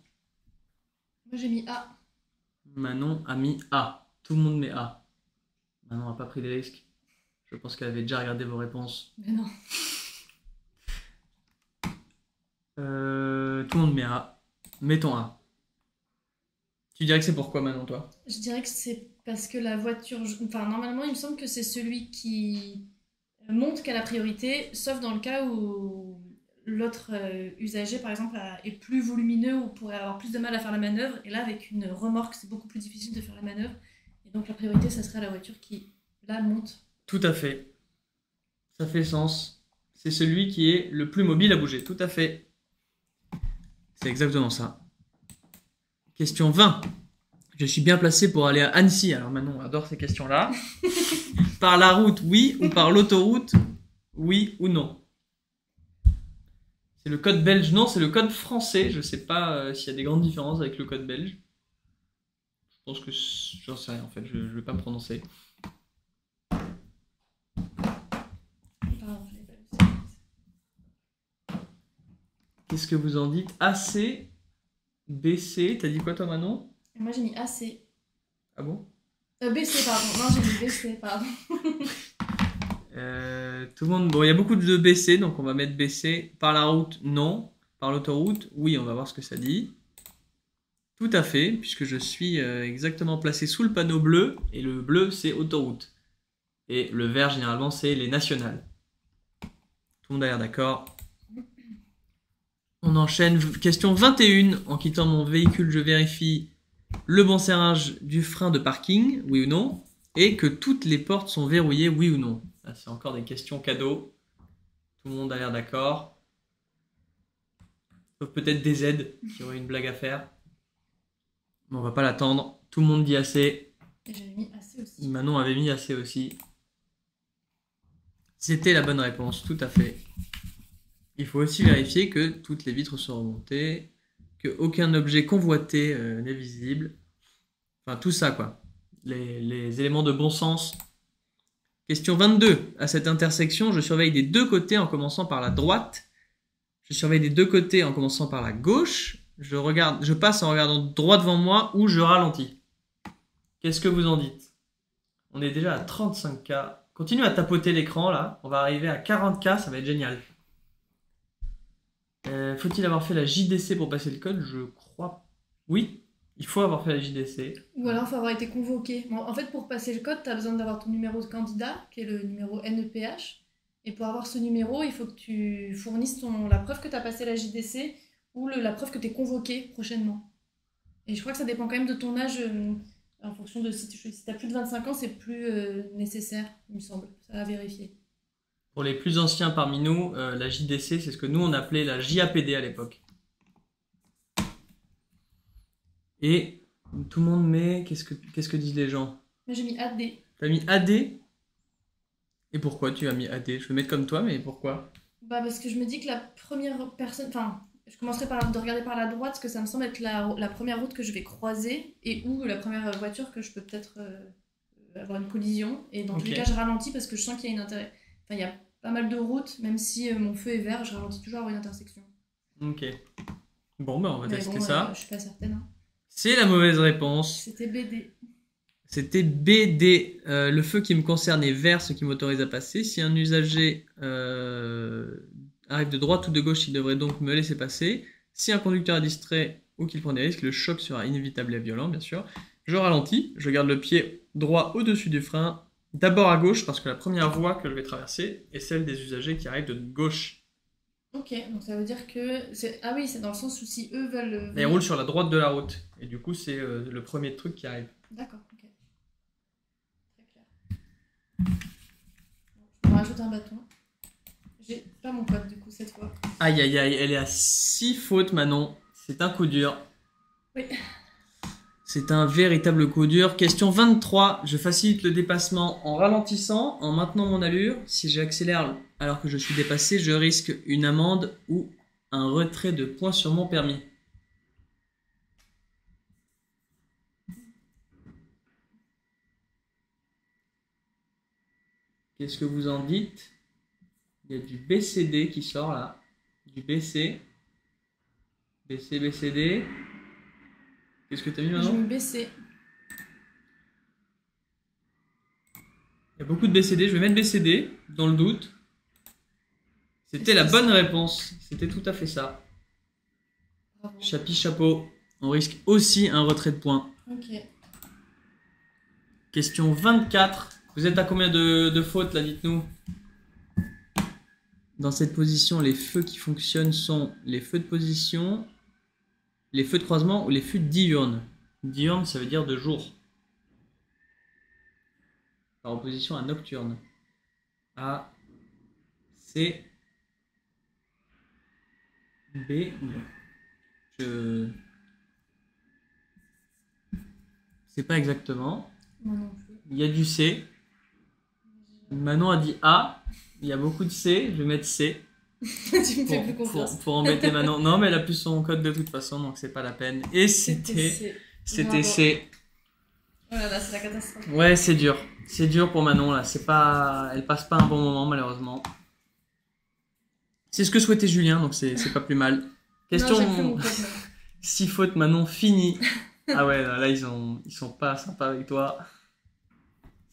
[SPEAKER 2] Moi j'ai mis A.
[SPEAKER 1] Manon a mis A, tout le monde met A. Manon n'a pas pris des risques. Je pense qu'elle avait déjà regardé vos réponses.
[SPEAKER 2] Mais non.
[SPEAKER 1] Tout le monde met A. Mettons A. Tu dirais que c'est pourquoi Manon, toi?
[SPEAKER 2] Je dirais que c'est parce que la voiture... Enfin, normalement, il me semble que c'est celui qui monte qui a la priorité, sauf dans le cas où l'autre usager, par exemple, est plus volumineux ou pourrait avoir plus de mal à faire la manœuvre. Et là, avec une remorque, c'est beaucoup plus difficile de faire la manœuvre. Et donc la priorité, ça serait la voiture qui, là, monte.
[SPEAKER 1] Tout à fait. Ça fait sens. C'est celui qui est le plus mobile à bouger. Tout à fait. C'est exactement ça. Question 20. Je suis bien placé pour aller à Annecy. Alors Manon adore ces questions-là. Par la route, oui, ou par l'autoroute, oui ou non? C'est le code belge? Non, c'est le code français. Je sais pas s'il y a des grandes différences avec le code belge. Je pense que j'en sais rien en fait, je vais pas me prononcer. Qu'est-ce que vous en dites? AC, BC, t'as dit quoi toi Manon?
[SPEAKER 2] Moi j'ai mis AC.
[SPEAKER 1] Ah bon?
[SPEAKER 2] BC, pardon. Non, j'ai mis BC, pardon.
[SPEAKER 1] Tout le monde... Bon, il y a beaucoup de BC, donc on va mettre BC. Par la route, non. Par l'autoroute, oui, on va voir ce que ça dit. Tout à fait, puisque je suis exactement placé sous le panneau bleu, et le bleu c'est autoroute. Et le vert généralement c'est les nationales. Tout le monde a l'air d'accord. On enchaîne. Question 21. En quittant mon véhicule, je vérifie le bon serrage du frein de parking, oui ou non, et que toutes les portes sont verrouillées, oui ou non. Là, c'est encore des questions cadeaux. Tout le monde a l'air d'accord. Sauf peut-être des aides qui auraient une blague à faire. Mais on va pas l'attendre. Tout le monde dit assez.
[SPEAKER 2] Et j'avais mis AC aussi.
[SPEAKER 1] Manon avait mis assez aussi. C'était la bonne réponse, tout à fait. Il faut aussi vérifier que toutes les vitres sont remontées, qu'aucun objet convoité n'est visible. Enfin, tout ça, quoi. Les éléments de bon sens. Question 22. À cette intersection, je surveille des deux côtés en commençant par la droite. Je surveille des deux côtés en commençant par la gauche. Je passe en regardant droit devant moi ou je ralentis. Qu'est-ce que vous en dites? On est déjà à 35K. Continue à tapoter l'écran là. On va arriver à 40K, ça va être génial. Faut-il avoir fait la JDC pour passer le code? Je crois. Oui, il faut avoir fait la JDC.
[SPEAKER 2] Ou alors il faut avoir été convoqué. Bon, en fait, pour passer le code, tu as besoin d'avoir ton numéro de candidat, qui est le numéro NEPH. Et pour avoir ce numéro, il faut que tu fournisses la preuve que tu as passé la JDC ou la preuve que tu es convoqué prochainement. Et je crois que ça dépend quand même de ton âge. En fonction de si tu as plus de 25 ans, c'est plus nécessaire, il me semble. Ça à vérifier.
[SPEAKER 1] Pour les plus anciens parmi nous, la JDC, c'est ce que nous on appelait la JAPD à l'époque. Et tout le monde met... Qu'est-ce que disent les gens?
[SPEAKER 2] Moi j'ai mis AD.
[SPEAKER 1] T'as mis AD? Et pourquoi tu as mis AD? Je vais mettre comme toi, mais pourquoi?
[SPEAKER 2] Bah parce que je me dis que la première personne... Enfin, je commencerai de regarder par la droite, parce que ça me semble être la première route que je vais croiser, et ou la première voiture que je peux peut-être avoir une collision. Et dans tous les cas, je ralentis parce que je sens qu'il y a une intérêt. Enfin, il y a pas mal de routes, même si mon feu est vert, je ralentis toujours à avoir une intersection.
[SPEAKER 1] Ok. Bon, bah on va tester
[SPEAKER 2] bon,
[SPEAKER 1] ça.
[SPEAKER 2] Je suis pas certaine. Hein.
[SPEAKER 1] C'est la mauvaise réponse.
[SPEAKER 2] C'était BD.
[SPEAKER 1] C'était BD. Le feu qui me concerne est vert, ce qui m'autorise à passer. Si un usager arrive de droite ou de gauche, il devrait donc me laisser passer. Si un conducteur est distrait ou qu'il prend des risques, le choc sera inévitable et violent, bien sûr. Je ralentis, je garde le pied droit au-dessus du frein, d'abord à gauche, parce que la première voie que je vais traverser est celle des usagers qui arrivent de gauche.
[SPEAKER 2] Ok, donc ça veut dire que... Ah oui, c'est dans le sens où si eux veulent...
[SPEAKER 1] Et ils roulent sur la droite de la route. Et du coup, c'est le premier truc qui arrive.
[SPEAKER 2] D'accord, ok. Très clair. Je me rajoute un bâton. J'ai pas mon code, du coup, cette fois.
[SPEAKER 1] Aïe, aïe, aïe, elle est à 6 fautes, Manon. C'est un coup dur.
[SPEAKER 2] Oui.
[SPEAKER 1] C'est un véritable coup dur. Question 23. Je facilite le dépassement en ralentissant, en maintenant mon allure. Si j'accélère alors que je suis dépassé, je risque une amende ou un retrait de points sur mon permis. Qu'est-ce que vous en dites? Il y a du BCD qui sort là. Du BC. BC, BCD. Qu'est-ce que t'as mis maintenant?
[SPEAKER 2] J'ai mis BC.
[SPEAKER 1] Il y a beaucoup de BCD. Je vais mettre BCD, dans le doute. C'était la bonne réponse. C'était tout à fait ça.
[SPEAKER 2] Bravo.
[SPEAKER 1] Chapi, chapeau. On risque aussi un retrait de points.
[SPEAKER 2] Ok.
[SPEAKER 1] Question 24. Vous êtes à combien de fautes là, dites-nous? Dans cette position, les feux qui fonctionnent sont les feux de position, les feux de croisement ou les feux diurnes. Diurne, ça veut dire de jour. Par opposition à nocturne. A, C, B, je sais pas exactement.
[SPEAKER 2] Moi non plus.
[SPEAKER 1] Il y a du C. Manon a dit A. Il y a beaucoup de C. Je vais mettre C.
[SPEAKER 2] Tu me fais plus confiance.
[SPEAKER 1] Pour embêter Manon. Non, mais elle a plus son code de toute façon, donc c'est pas la peine. Et c'était C.
[SPEAKER 2] Oh là là, c'est la catastrophe.
[SPEAKER 1] Ouais, c'est dur. C'est dur pour Manon là. C'est pas, elle passe pas un bon moment malheureusement. C'est ce que souhaitait Julien, donc c'est pas plus mal. Question.
[SPEAKER 2] Non, j'ai plus mon code, non.
[SPEAKER 1] 6 fautes, Manon fini. Ah ouais, là ils sont pas sympas avec toi.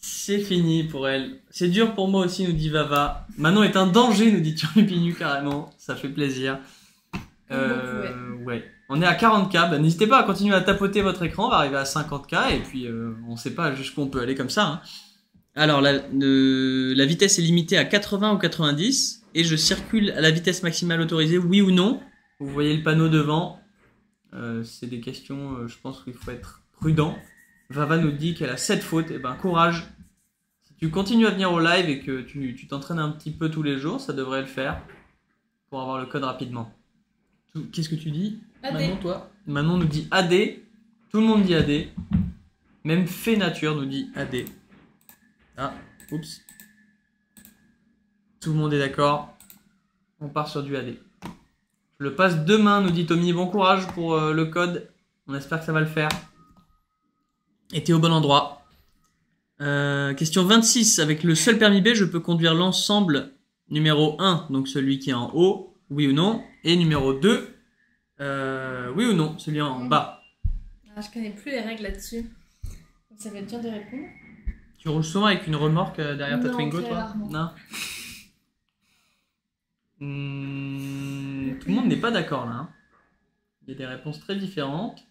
[SPEAKER 1] C'est fini pour elle. C'est dur pour moi aussi, nous dit Vava. Manon est un danger, nous dit Turlupinu carrément. Ça fait plaisir. Ouais. On est à 40K. Bah, n'hésitez pas à continuer à tapoter votre écran. On va arriver à 50K et puis on sait pas jusqu'où on peut aller comme ça. Hein. Alors la vitesse est limitée à 80 ou 90 et je circule à la vitesse maximale autorisée, oui ou non. Vous voyez le panneau devant. C'est des questions, je pense qu'il faut être prudent. Vava nous dit qu'elle a 7 fautes. Et ben courage. Si tu continues à venir au live et que tu t'entraînes un petit peu tous les jours, ça devrait le faire pour avoir le code rapidement. Qu'est-ce que tu dis,
[SPEAKER 2] AD.
[SPEAKER 1] Manon, toi? Manon nous dit AD. Tout le monde dit AD. Même Fait Nature nous dit AD. Ah, oups. Tout le monde est d'accord. On part sur du AD. Je le passe demain, nous dit Tommy. Bon courage pour le code. On espère que ça va le faire. Et t'es au bon endroit. Question 26. Avec le seul permis B, je peux conduire l'ensemble numéro 1, donc celui qui est en haut, oui ou non. Et numéro 2, oui ou non, celui en bas.
[SPEAKER 2] Ah, je connais plus les règles là-dessus. Donc ça va être dur de répondre.
[SPEAKER 1] Tu roules souvent avec une remorque derrière ta
[SPEAKER 2] Non,
[SPEAKER 1] Twingo,
[SPEAKER 2] très
[SPEAKER 1] toi?
[SPEAKER 2] rarement.
[SPEAKER 1] Non. Tout le monde n'est pas d'accord là. Hein. Il y a des réponses très différentes.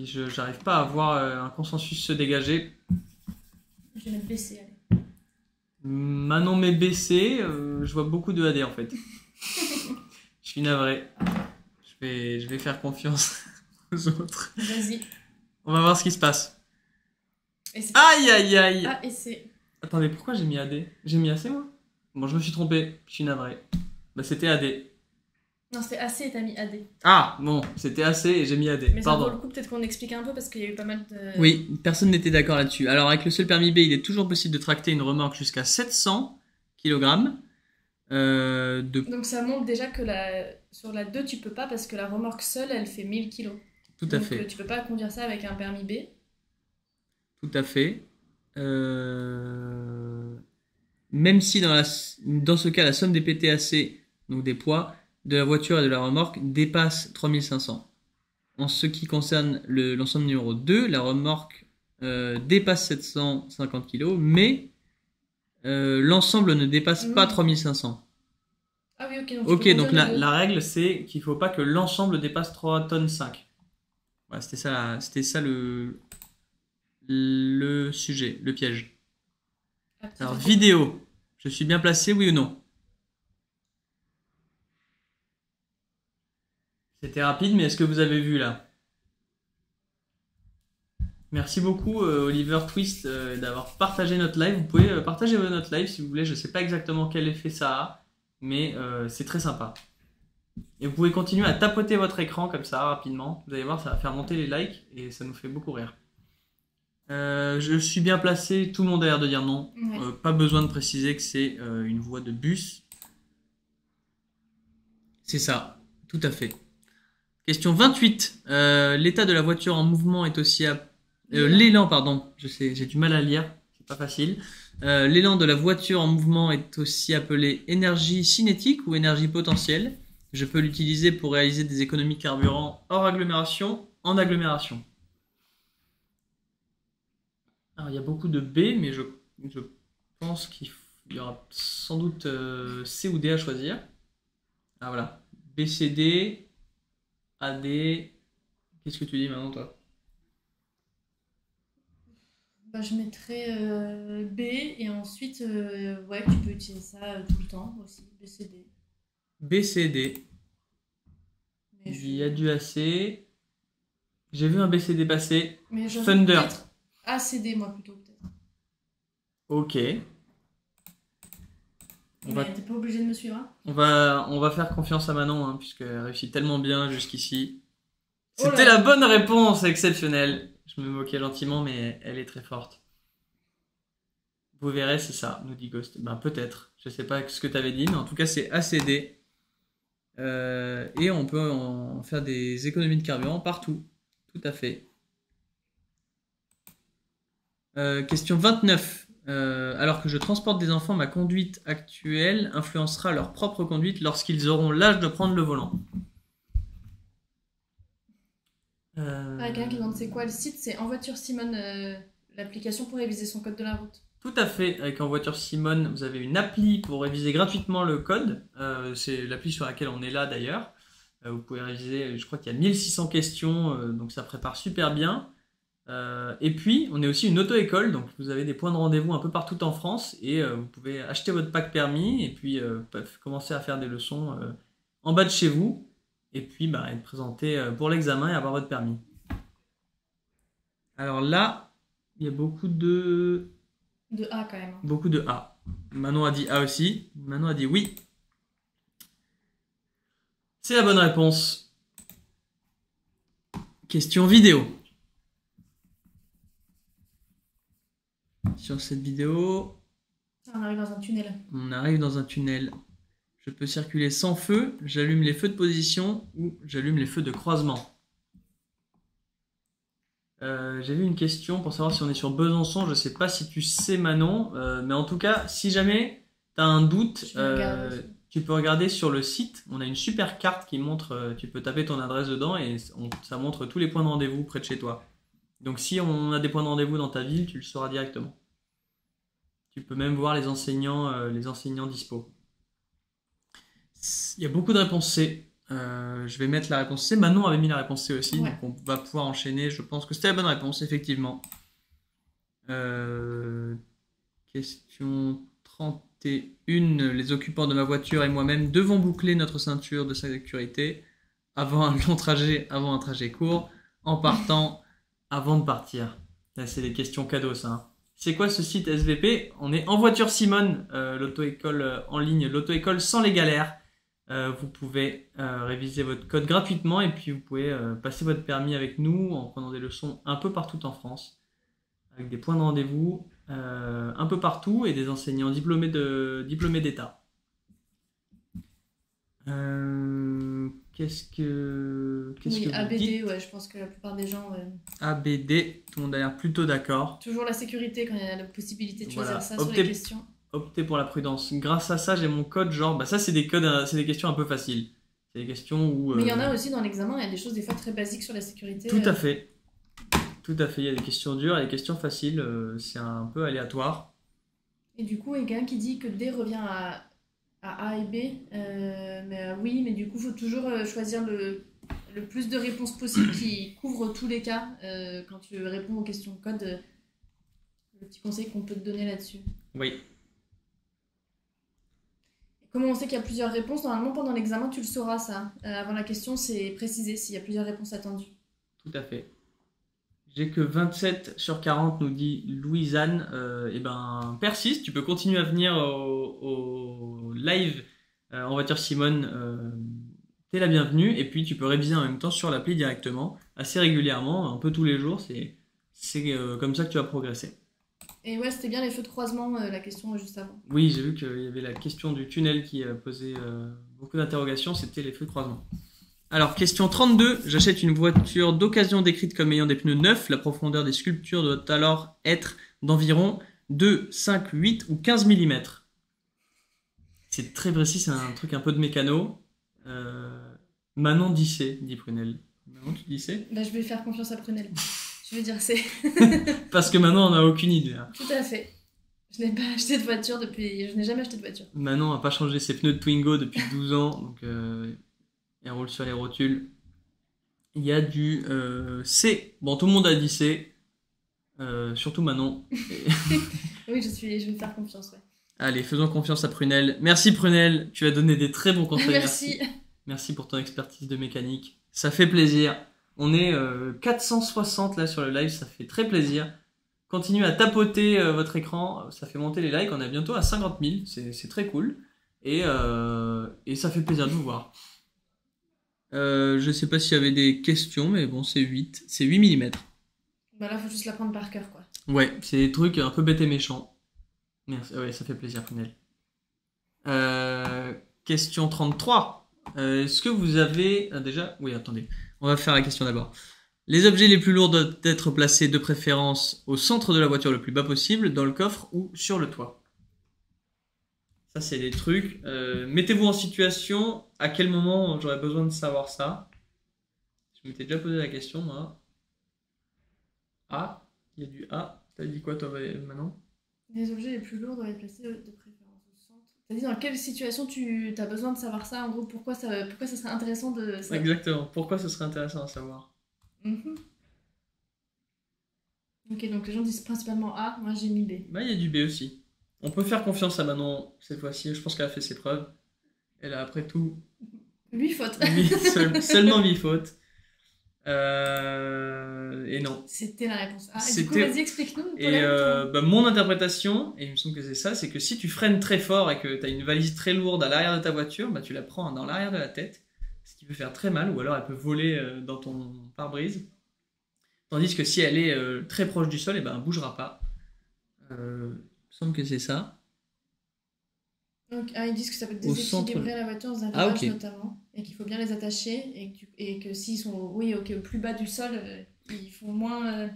[SPEAKER 1] J'arrive pas à voir un consensus se dégager.
[SPEAKER 2] Je vais mettre BC, allez.
[SPEAKER 1] Manon met BC, je vois beaucoup de AD en fait. Je suis navré. Je vais faire confiance aux autres.
[SPEAKER 2] Vas-y.
[SPEAKER 1] On va voir ce qui se passe.
[SPEAKER 2] Et c'est...
[SPEAKER 1] Aïe aïe aïe.
[SPEAKER 2] Ah, et c'est...
[SPEAKER 1] Attendez, pourquoi j'ai mis AD? J'ai mis AC moi? Bon, je me suis trompé, je suis navré. Bah c'était AD.
[SPEAKER 2] Non, c'était AC et t'as mis AD.
[SPEAKER 1] Ah, bon, c'était AC et j'ai mis AD.
[SPEAKER 2] Mais ça vaut
[SPEAKER 1] Pardon.
[SPEAKER 2] le coup peut-être qu'on explique un peu parce qu'il y a eu pas mal de...
[SPEAKER 1] Oui, personne n'était d'accord là-dessus. Alors avec le seul permis B, il est toujours possible de tracter une remorque jusqu'à 700 kg.
[SPEAKER 2] Donc ça montre déjà que sur la 2, tu peux pas parce que la remorque seule, elle fait 1000 kg.
[SPEAKER 1] Tout à
[SPEAKER 2] Donc
[SPEAKER 1] fait.
[SPEAKER 2] tu peux pas conduire ça avec un permis B.
[SPEAKER 1] Tout à fait. Même si dans ce cas, la somme des PTAC, donc des poids, de la voiture et de la remorque dépasse 3500. En ce qui concerne l'ensemble numéro 2, la remorque dépasse 750 kg, mais l'ensemble ne dépasse pas 3500.
[SPEAKER 2] Ah oui, ok.
[SPEAKER 1] Ok, donc la règle, c'est qu'il ne faut pas que l'ensemble dépasse 3 tonnes 5. Voilà, c'était ça le sujet, le piège. Alors, vidéo. Je suis bien placé, oui ou non? C'était rapide, mais est-ce que vous avez vu là? Merci beaucoup Oliver Twist d'avoir partagé notre live. Vous pouvez partager notre live si vous voulez. Je ne sais pas exactement quel effet ça a, mais c'est très sympa. Et vous pouvez continuer à tapoter votre écran comme ça rapidement. Vous allez voir, ça va faire monter les likes et ça nous fait beaucoup rire. Je suis bien placé, tout le monde a l'air de dire non.
[SPEAKER 2] Ouais.
[SPEAKER 1] Pas besoin de préciser que c'est une voie de bus. C'est ça, tout à fait. Question 28. L'état de la voiture en mouvement est aussi... l'élan, pardon. Je sais, j'ai du mal à lire. C'est pas facile. L'élan de la voiture en mouvement est aussi appelé énergie cinétique ou énergie potentielle. Je peux l'utiliser pour réaliser des économies de carburant hors agglomération, en agglomération. Alors, il y a beaucoup de B, mais je pense qu'il y aura sans doute C ou D à choisir. Ah voilà. B, C, D, A, D. Qu'est-ce que tu dis maintenant, toi?
[SPEAKER 2] Bah, je mettrais B et ensuite, ouais, tu peux utiliser ça tout le temps aussi, B, C, D.
[SPEAKER 1] B, C, D.
[SPEAKER 2] Mais
[SPEAKER 1] Il y a du AC. J'ai vu un B, C, D passer.
[SPEAKER 2] Mais je
[SPEAKER 1] Thunder.
[SPEAKER 2] A, C, D, moi plutôt, peut-être.
[SPEAKER 1] Ok.
[SPEAKER 2] Mais t'es pas obligé de me suivre, hein.
[SPEAKER 1] On va faire confiance à Manon, hein, puisqu'elle réussit tellement bien jusqu'ici.
[SPEAKER 2] Oh là.
[SPEAKER 1] C'était la bonne réponse, exceptionnelle. Je me moquais gentiment, mais elle est très forte. Vous verrez, c'est ça, nous dit Ghost. Ben peut-être. Je sais pas ce que tu avais dit, mais en tout cas, c'est ACD. Et on peut en faire des économies de carburant partout. Tout à fait. Question 29. Alors que je transporte des enfants, ma conduite actuelle influencera leur propre conduite lorsqu'ils auront l'âge de prendre le volant.
[SPEAKER 2] Quelqu'un qui demande c'est quoi le site, c'est En Voiture Simone, l'application pour réviser son code de la route.
[SPEAKER 1] Tout à fait. Avec En Voiture Simone, vous avez une appli pour réviser gratuitement le code. C'est l'appli sur laquelle on est là d'ailleurs. Vous pouvez réviser, je crois qu'il y a 1600 questions, donc ça prépare super bien. Et puis, on est aussi une auto-école, donc vous avez des points de rendez-vous un peu partout en France et vous pouvez acheter votre pack permis et puis commencer à faire des leçons en bas de chez vous et puis être présenté pour l'examen et avoir votre permis. Alors là, il y a beaucoup de
[SPEAKER 2] A quand même.
[SPEAKER 1] Beaucoup de A. Manon a dit A aussi. Manon a dit oui. C'est la bonne réponse. Question vidéo. Sur cette vidéo,
[SPEAKER 2] On arrive dans un tunnel.
[SPEAKER 1] on arrive dans un tunnel. Je peux circuler sans feu, j'allume les feux de position ou j'allume les feux de croisement. J'ai vu une question pour savoir si on est sur Besançon. Je sais pas si tu sais Manon, mais en tout cas, si jamais tu as un doute, tu peux regarder sur le site. On a une super carte qui montre, tu peux taper ton adresse dedans et ça montre tous les points de rendez-vous près de chez toi. Donc si on a des points de rendez-vous dans ta ville, tu le sauras directement. Tu peux même voir les enseignants dispo. Il y a beaucoup de réponses C. Je vais mettre la réponse C. Manon avait mis la réponse C aussi,
[SPEAKER 2] ouais.
[SPEAKER 1] Donc on va pouvoir enchaîner. Je pense que c'était la bonne réponse, effectivement. Question 31. Les occupants de ma voiture et moi-même devons boucler notre ceinture de sécurité avant un long trajet, avant un trajet court, en partant, avant de partir. Là, c'est des questions cadeaux, ça. Hein. C'est quoi ce site SVP? On est En Voiture Simone, l'auto-école en ligne, l'auto-école sans les galères. Vous pouvez réviser votre code gratuitement et puis vous pouvez passer votre permis avec nous en prenant des leçons un peu partout en France, avec des points de rendez-vous un peu partout et des enseignants diplômés d'État. Qu'est-ce que
[SPEAKER 2] Oui,
[SPEAKER 1] vous
[SPEAKER 2] ABD,
[SPEAKER 1] dites?
[SPEAKER 2] ouais, je pense que la plupart des gens.
[SPEAKER 1] ABD, tout le monde a l'air plutôt d'accord.
[SPEAKER 2] Toujours la sécurité quand il y a la possibilité de choisir
[SPEAKER 1] Voilà.
[SPEAKER 2] ça sur les questions.
[SPEAKER 1] Optez pour la prudence. Grâce à ça, j'ai mon code genre. Bah ça, c'est des codes, c'est des questions un peu faciles. C'est des questions où.
[SPEAKER 2] Mais il y en a aussi dans l'examen, il y a des choses des fois très basiques sur la sécurité.
[SPEAKER 1] Tout à fait. Tout à fait. Il y a des questions dures et des questions faciles. C'est un peu aléatoire.
[SPEAKER 2] Et du coup, il y a quelqu'un qui dit que D revient à A et B. Oui, mais du coup, il faut toujours choisir le plus de réponses possibles qui couvrent tous les cas quand tu réponds aux questions code. Le petit conseil qu'on peut te donner là-dessus.
[SPEAKER 1] Oui.
[SPEAKER 2] Comment on sait qu'il y a plusieurs réponses? Normalement, pendant l'examen, tu le sauras, ça. Avant la question, c'est précisé s'il y a plusieurs réponses attendues.
[SPEAKER 1] Tout à fait. J'ai que 27 sur 40, nous dit Louisanne. Persiste, tu peux continuer à venir au live En Voiture Simone. T'es la bienvenue. Et puis, tu peux réviser en même temps sur l'appli directement, assez régulièrement, un peu tous les jours. C'est comme ça que tu vas progresser.
[SPEAKER 2] Et ouais, c'était bien les feux de croisement, la question juste avant.
[SPEAKER 1] Oui, j'ai vu qu'il y avait la question du tunnel qui posait beaucoup d'interrogations, c'était les feux de croisement. Alors, question 32, j'achète une voiture d'occasion décrite comme ayant des pneus neufs, la profondeur des sculptures doit alors être d'environ 2, 5, 8 ou 15 mm. C'est très précis, c'est un truc un peu de mécano. Manon dit C, dit Prunel. Manon, tu dis C?
[SPEAKER 2] Bah, je vais faire confiance à Prunel. Je veux dire C.
[SPEAKER 1] Parce que Manon, on n'a aucune idée. Hein.
[SPEAKER 2] Tout à fait. Je n'ai pas acheté de voiture depuis... Je n'ai jamais acheté de voiture.
[SPEAKER 1] Manon n'a pas changé ses pneus de Twingo depuis 12 ans, donc elle roule sur les rotules. Il y a du C. Bon, tout le monde a dit C. Surtout Manon.
[SPEAKER 2] Oui, je vais faire confiance, ouais.
[SPEAKER 1] Allez, faisons confiance à Prunel. Merci Prunel, tu as donné des très bons conseils.
[SPEAKER 2] Merci.
[SPEAKER 1] Merci pour ton expertise de mécanique. Ça fait plaisir. On est 460 là sur le live, ça fait très plaisir. Continuez à tapoter votre écran, ça fait monter les likes. On est bientôt à 50 000, c'est très cool. Et ça fait plaisir de vous voir. Je sais pas s'il y avait des questions, mais bon, c'est 8 mm.
[SPEAKER 2] Bah là, faut juste l'apprendre par cœur, quoi.
[SPEAKER 1] Ouais, c'est des trucs un peu bêtes et méchants. Merci, ouais, ça fait plaisir, Prunel. Question 33. Est-ce que vous avez... déjà... Oui, attendez. On va faire la question d'abord. Les objets les plus lourds doivent être placés de préférence au centre de la voiture le plus bas possible, dans le coffre ou sur le toit. Ça, c'est des trucs. Mettez-vous en situation. À quel moment j'aurais besoin de savoir ça? Je m'étais déjà posé la question, moi. A. Il y a du A. T'as dit quoi, toi, maintenant?
[SPEAKER 2] Les objets les plus lourds doivent être placés de préférence au centre. T'as dit dans quelle situation tu as besoin de savoir ça? En gros, pourquoi ça serait intéressant de...
[SPEAKER 1] Exactement. Pourquoi ce serait intéressant à savoir?
[SPEAKER 2] Ok, donc les gens disent principalement A. Moi, j'ai mis B.
[SPEAKER 1] Bah, il y a du B aussi. On peut faire confiance à Manon cette fois-ci. Je pense qu'elle a fait ses preuves. Elle a après tout
[SPEAKER 2] 8 fautes.
[SPEAKER 1] seulement 8 fautes. Et non.
[SPEAKER 2] C'était la réponse A. Et du coup,
[SPEAKER 1] C'était-
[SPEAKER 2] vas-y, explique-nous.
[SPEAKER 1] Et mon interprétation, et il me semble que c'est ça, c'est que si tu freines très fort et que tu as une valise très lourde à l'arrière de ta voiture, bah, tu la prends dans l'arrière de la tête, ce qui peut faire très mal, ou alors elle peut voler dans ton pare-brise. Tandis que si elle est très proche du sol, et ben, elle ne bougera pas. Il me semble que c'est ça.
[SPEAKER 2] Donc, ils disent que ça peut
[SPEAKER 1] Au centre.
[SPEAKER 2] déséquilibrer la voiture dans un
[SPEAKER 1] Ah,
[SPEAKER 2] virage
[SPEAKER 1] ok.
[SPEAKER 2] notamment, et qu'il faut bien les attacher, et que s'ils sont au plus bas du sol, ils font moins...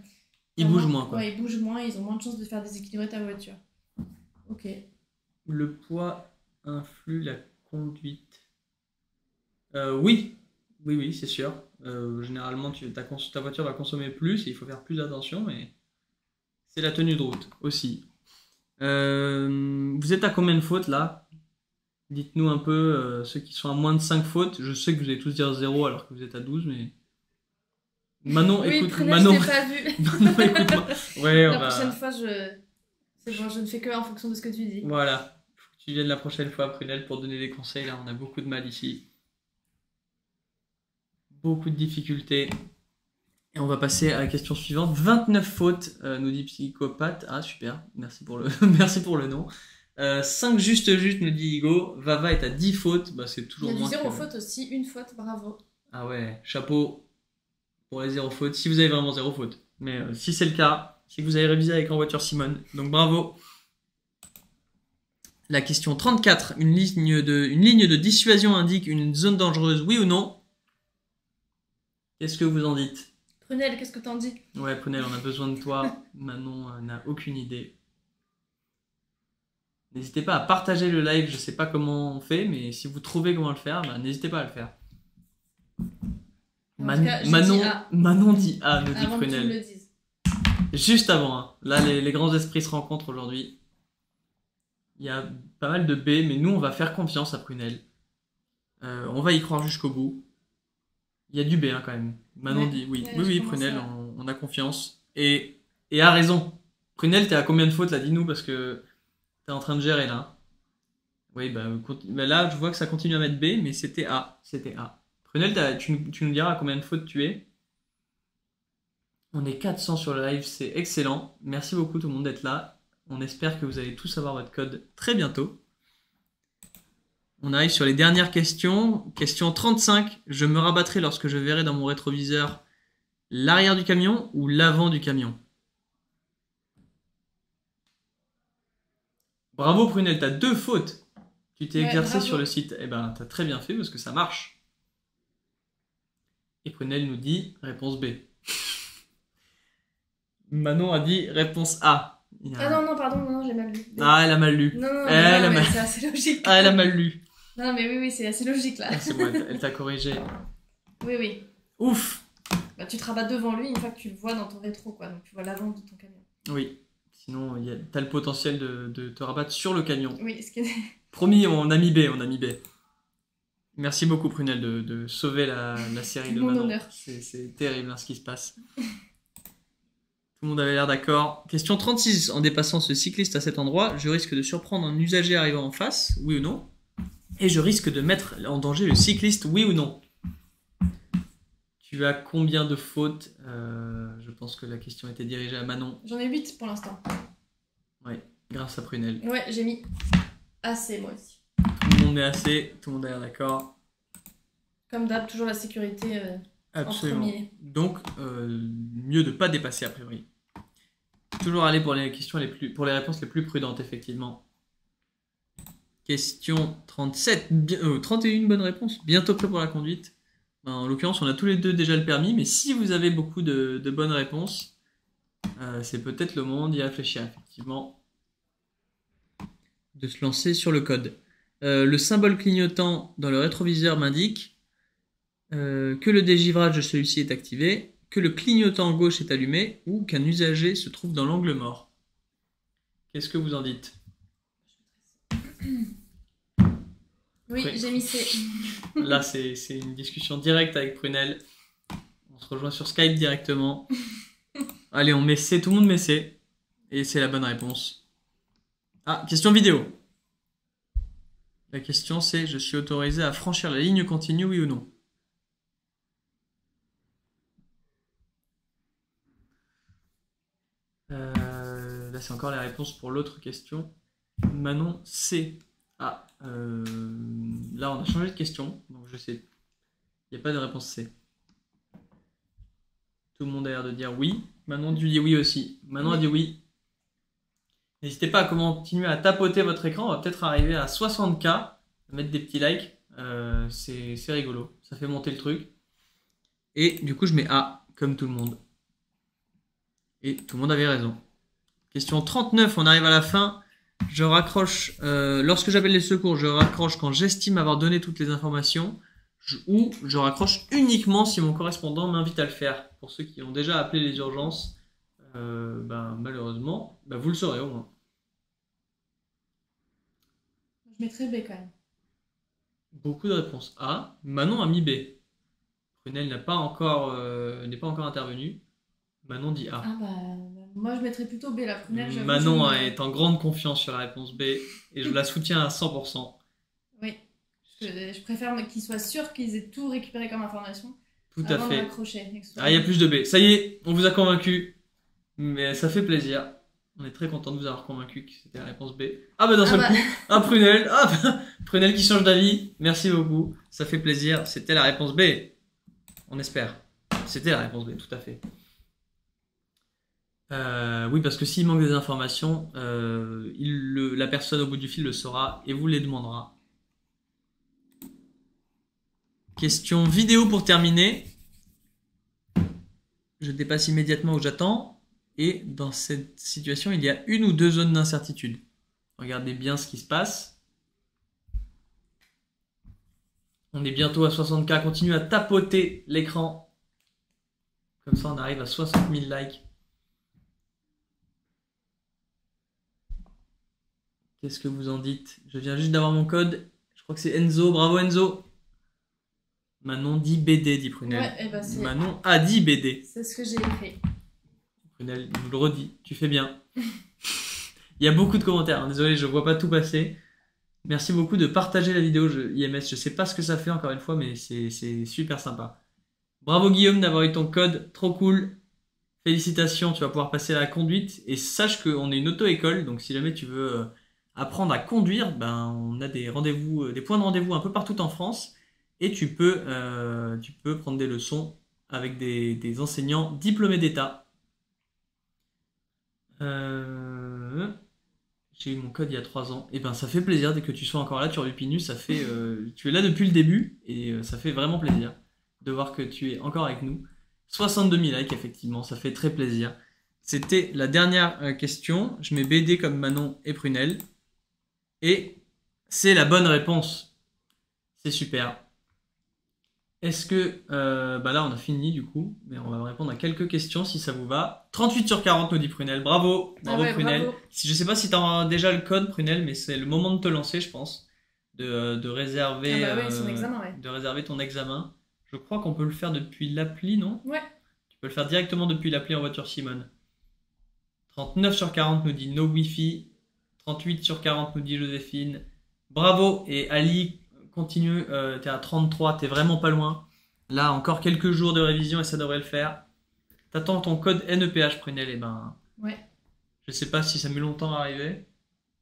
[SPEAKER 1] Il bouge moins, quoi.
[SPEAKER 2] Ouais, ils bougent moins, ils ont moins de chances de faire déséquilibrer ta voiture. Ok.
[SPEAKER 1] Le poids influe la conduite. Oui, c'est sûr. Généralement, ta voiture va consommer plus et il faut faire plus attention, mais c'est la tenue de route aussi. Vous êtes à combien de fautes là? Dites-nous un peu, ceux qui sont à moins de 5 fautes. Je sais que vous allez tous dire 0 alors que vous êtes à 12, mais... Manon,
[SPEAKER 2] Oui,
[SPEAKER 1] écoute,
[SPEAKER 2] Prunel,
[SPEAKER 1] Manon,
[SPEAKER 2] je t'ai pas vu.
[SPEAKER 1] Manon, écoute-moi. Ouais, on
[SPEAKER 2] La
[SPEAKER 1] va...
[SPEAKER 2] prochaine fois, c'est bon, je ne fais que en fonction de ce que tu dis.
[SPEAKER 1] Voilà. Faut que tu viennes la prochaine fois, Prunel, pour donner des conseils. Là, on a beaucoup de mal ici. Beaucoup de difficultés. Et on va passer à la question suivante. 29 fautes, nous dit Psychopathe. Ah, super. Merci pour le, merci pour le nom. 5 juste, nous dit Igo. Vava est à 10 fautes. Bah, c'est
[SPEAKER 2] Il
[SPEAKER 1] toujours
[SPEAKER 2] y a du
[SPEAKER 1] moins
[SPEAKER 2] 0
[SPEAKER 1] que...
[SPEAKER 2] faute aussi, une faute, bravo.
[SPEAKER 1] Ah ouais, chapeau pour les 0 fautes. Si vous avez vraiment 0 faute. Mais si c'est le cas, c'est que vous avez révisé avec En Voiture Simone. Donc bravo. La question 34. Une ligne de dissuasion indique une zone dangereuse, oui ou non? Qu'est-ce que vous en dites?
[SPEAKER 2] Prunelle, qu'est-ce que t'en dis?
[SPEAKER 1] Ouais, Prunelle, on a besoin de toi. Manon n'a aucune idée. N'hésitez pas à partager le live, je sais pas comment on fait, mais si vous trouvez comment le faire, bah, n'hésitez pas à le faire.
[SPEAKER 2] En tout cas, j'ai dit A.
[SPEAKER 1] Manon dit A, nous dit
[SPEAKER 2] Avant que tu me
[SPEAKER 1] Prunelle.
[SPEAKER 2] le dises.
[SPEAKER 1] Juste avant, hein. Là les grands esprits se rencontrent aujourd'hui. Il y a pas mal de B, mais nous on va faire confiance à Prunelle. On va y croire jusqu'au bout. Il y a du B hein, quand même. Manon
[SPEAKER 2] Ouais.
[SPEAKER 1] dit oui.
[SPEAKER 2] Ouais,
[SPEAKER 1] Oui,
[SPEAKER 2] je commence
[SPEAKER 1] Prunelle,
[SPEAKER 2] à-
[SPEAKER 1] on a confiance. Et a raison. Prunelle, t'es à combien de fautes là? Dis-nous parce que t'es en train de gérer là. Oui, bah, là je vois que ça continue à mettre B, mais c'était A. C'était A. Prunelle, tu nous diras à combien de fautes tu es. On est 400 sur le live, c'est excellent. Merci beaucoup tout le monde d'être là. On espère que vous allez tous avoir votre code très bientôt. On arrive sur les dernières questions. Question 35. Je me rabattrai lorsque je verrai dans mon rétroviseur l'arrière du camion ou l'avant du camion. Bravo Prunelle, t'as 2 fautes. Tu t'es
[SPEAKER 2] Ouais,
[SPEAKER 1] exercé
[SPEAKER 2] bravo.
[SPEAKER 1] sur le site. Eh ben, t'as très bien fait parce que ça marche. Et Prunelle nous dit réponse B. Manon a dit réponse A. Il y a-
[SPEAKER 2] Ah non, pardon, non, j'ai mal lu.
[SPEAKER 1] Ah, elle a mal lu.
[SPEAKER 2] Non,
[SPEAKER 1] Elle a
[SPEAKER 2] mais
[SPEAKER 1] mal-
[SPEAKER 2] c'est assez logique.
[SPEAKER 1] Ah, elle a mal lu.
[SPEAKER 2] Non, mais oui, c'est assez logique là.
[SPEAKER 1] Ah, c'est bon, elle t'a corrigé.
[SPEAKER 2] Oui.
[SPEAKER 1] Ouf.
[SPEAKER 2] Bah, tu te rabats devant lui une fois que tu le vois dans ton rétro, quoi. Donc tu vois l'avant de ton camion.
[SPEAKER 1] Oui. Sinon, t'as le potentiel de te rabattre sur le camion.
[SPEAKER 2] Oui, ce qui est...
[SPEAKER 1] Promis, on a mis B. Merci beaucoup Prunelle de sauver la série de
[SPEAKER 2] Mon
[SPEAKER 1] Manon.
[SPEAKER 2] honneur.
[SPEAKER 1] C'est terrible hein, ce qui se passe. Tout le monde avait l'air d'accord. Question 36. En dépassant ce cycliste à cet endroit, je risque de surprendre un usager arrivant en face, oui ou non? Et je risque de mettre en danger le cycliste, oui ou non? Tu as combien de fautes? Je pense que la question était dirigée à Manon.
[SPEAKER 2] J'en ai 8 pour l'instant.
[SPEAKER 1] Ouais, grâce à Prunelle.
[SPEAKER 2] Ouais, j'ai mis assez moi aussi.
[SPEAKER 1] Tout le monde est assez, tout le monde a l'air d'accord.
[SPEAKER 2] Comme d'hab, toujours la sécurité en
[SPEAKER 1] Absolument.
[SPEAKER 2] premier.
[SPEAKER 1] Donc, mieux de pas dépasser a priori. Toujours aller pour les questions pour les réponses les plus prudentes, effectivement. Question 37. 31 bonnes réponses. Bientôt prêt pour la conduite. Ben, en l'occurrence, on a tous les deux déjà le permis, mais si vous avez beaucoup de bonnes réponses, c'est peut-être le moment d'y réfléchir, effectivement. De se lancer sur le code. Le symbole clignotant dans le rétroviseur m'indique que le dégivrage de celui-ci est activé, que le clignotant gauche est allumé ou qu'un usager se trouve dans l'angle mort. Qu'est-ce que vous en dites?
[SPEAKER 2] Oui,
[SPEAKER 1] Oui.
[SPEAKER 2] j'ai mis C.
[SPEAKER 1] Là, c'est une discussion directe avec Prunelle. On se rejoint sur Skype directement. Allez, on met C, tout le monde met C. Et c'est la bonne réponse. Ah, question vidéo. La question c'est, je suis autorisé à franchir la ligne continue, oui ou non? Là, c'est encore les réponses pour l'autre question. Manon, C. Ah, là, on a changé de question, donc je sais. Il n'y a pas de réponse C. Tout le monde a l'air de dire oui. Manon, tu dis oui aussi. Manon a dit oui. N'hésitez pas à continuer à tapoter votre écran. On va peut-être arriver à 60K. Mettre des petits likes. C'est rigolo. Ça fait monter le truc. Et du coup, je mets A, comme tout le monde. Et tout le monde avait raison. Question 39, on arrive à la fin. Je raccroche. Lorsque j'appelle les secours, je raccroche quand j'estime avoir donné toutes les informations. Ou je raccroche uniquement si mon correspondant m'invite à le faire. Pour ceux qui ont déjà appelé les urgences, malheureusement, vous le saurez au moins.
[SPEAKER 2] Je mettrais B quand même.
[SPEAKER 1] Beaucoup de réponses A. Manon a mis B. Prunelle n'est pas encore intervenue. Manon dit A.
[SPEAKER 2] Ah bah, moi je mettrais plutôt B, la prunelle. j'avoue,
[SPEAKER 1] Manon
[SPEAKER 2] je-
[SPEAKER 1] est en grande confiance sur la réponse B et je la soutiens à 100%.
[SPEAKER 2] Oui, je préfère qu'ils soient sûrs qu'ils aient tout récupéré comme information.
[SPEAKER 1] Tout à
[SPEAKER 2] Avant de
[SPEAKER 1] fait.
[SPEAKER 2] raccrocher.
[SPEAKER 1] Ah, il y a plus de B. Ça y est, on vous a convaincu. Mais ça fait plaisir. On est très content de vous avoir convaincu que c'était la réponse B. Ah bah d'un seul coup, un Prunel. Ah bah, Prunel qui change d'avis. Merci beaucoup. Ça fait plaisir. C'était la réponse B. On espère. C'était la réponse B, tout à fait. Oui, parce que s'il manque des informations, la personne au bout du fil le saura et vous les demandera. Question vidéo pour terminer. Je dépasse immédiatement où j'attends. Et dans cette situation, il y a une ou deux zones d'incertitude. Regardez bien ce qui se passe. On est bientôt à 60K. Continuez à tapoter l'écran. Comme ça, on arrive à 60 000 likes. Qu'est-ce que vous en dites? Je viens juste d'avoir mon code. Je crois que c'est Enzo. Bravo Enzo. Manon dit BD, dit Prunel.
[SPEAKER 2] Ouais, eh ben
[SPEAKER 1] Manon a dit BD.
[SPEAKER 2] c'est ce que j'ai écrit.
[SPEAKER 1] Prunel nous le redit. Tu fais bien. Il y a beaucoup de commentaires. Désolé, je vois pas tout passer. Merci beaucoup de partager la vidéo IMS. Je sais pas ce que ça fait encore une fois, mais c'est super sympa. Bravo Guillaume d'avoir eu ton code. Trop cool. Félicitations, tu vas pouvoir passer à la conduite. Et sache qu'on est une auto-école, donc si jamais tu veux apprendre à conduire, ben, on a des rendez-vous, des points de rendez-vous un peu partout en France. Et tu peux prendre des leçons avec des enseignants diplômés d'État. J'ai eu mon code il y a 3 ans. Et ben ça fait plaisir dès que tu sois encore là, Turlupinus. Ça fait, tu es là depuis le début et ça fait vraiment plaisir de voir que tu es encore avec nous. 62 000 likes, effectivement, ça fait très plaisir. C'était la dernière question. Je mets BD comme Manon et Prunel. Et c'est la bonne réponse. C'est super. Est-ce que... bah là, on a fini du coup. Mais on va répondre à quelques questions si ça vous va. 38 sur 40 nous dit Prunel. Bravo. Bravo Prunel.
[SPEAKER 2] Bravo.
[SPEAKER 1] Je sais pas si tu as déjà le code Prunel, mais c'est le moment de te lancer, je pense. De réserver,
[SPEAKER 2] son examen, ouais.
[SPEAKER 1] de réserver ton examen. Je crois qu'on peut le faire depuis l'appli, non?
[SPEAKER 2] Ouais.
[SPEAKER 1] Tu peux le faire directement depuis l'appli En Voiture Simone. 39 sur 40 nous dit no Wi-Fi. 38 sur 40 nous dit Joséphine. Bravo. Et Ali, continue. T'es à 33, t'es vraiment pas loin. Là, encore quelques jours de révision et ça devrait le faire. T'attends ton code NEPH, Prunel. Et ben,
[SPEAKER 2] Ouais.
[SPEAKER 1] je sais pas si ça met longtemps à arriver.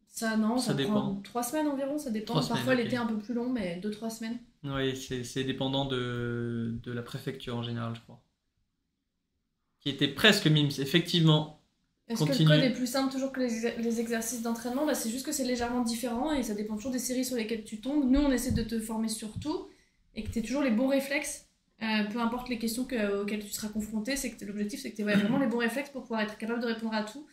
[SPEAKER 2] Ça, non,
[SPEAKER 1] Ça
[SPEAKER 2] ça
[SPEAKER 1] dépend.
[SPEAKER 2] prend 3 semaines environ, ça dépend.
[SPEAKER 1] 3 semaines,
[SPEAKER 2] Parfois,
[SPEAKER 1] ok.
[SPEAKER 2] l'été un peu plus long, mais 2-3 semaines.
[SPEAKER 1] Oui, c'est dépendant de la préfecture en général, je crois. Qui était presque MIMS, effectivement.
[SPEAKER 2] Est-ce que
[SPEAKER 1] Continue.
[SPEAKER 2] le code est plus simple toujours que les exercices d'entraînement? Bah, c'est juste que c'est légèrement différent et ça dépend toujours des séries sur lesquelles tu tombes. Nous, on essaie de te former sur tout et que tu aies toujours les bons réflexes. Peu importe les questions auxquelles tu seras confronté, l'objectif c'est que tu aies vraiment les bons réflexes pour pouvoir être capable de répondre à tout.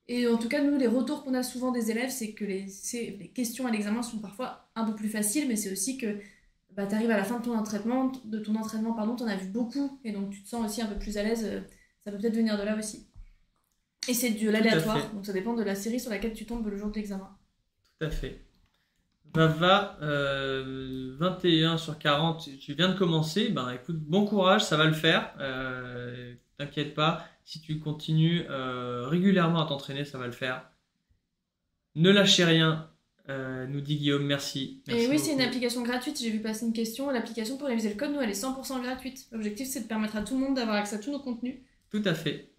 [SPEAKER 2] Et en tout cas, nous, les retours qu'on a souvent des élèves, c'est que les questions à l'examen sont parfois un peu plus faciles, mais c'est aussi que bah, tu arrives à la fin de ton entraînement, tu en as vu beaucoup, et donc tu te sens aussi un peu plus à l'aise. Ça peut peut-être venir de là aussi. Et c'est de l'aléatoire, donc ça dépend de la série sur laquelle tu tombes le jour de l'examen.
[SPEAKER 1] Tout à fait. Vava, 21 sur 40, tu viens de commencer. Ben écoute, bon courage, ça va le faire. T'inquiète pas, si tu continues régulièrement à t'entraîner, ça va le faire. Ne lâchez rien, nous dit Guillaume, merci.
[SPEAKER 2] Et oui,
[SPEAKER 1] beaucoup.
[SPEAKER 2] c'est une application gratuite, j'ai vu passer une question. L'application pour réviser le code, nous, elle est 100% gratuite. L'objectif, c'est de permettre à tout le monde d'avoir accès à tous nos contenus.
[SPEAKER 1] Tout à fait.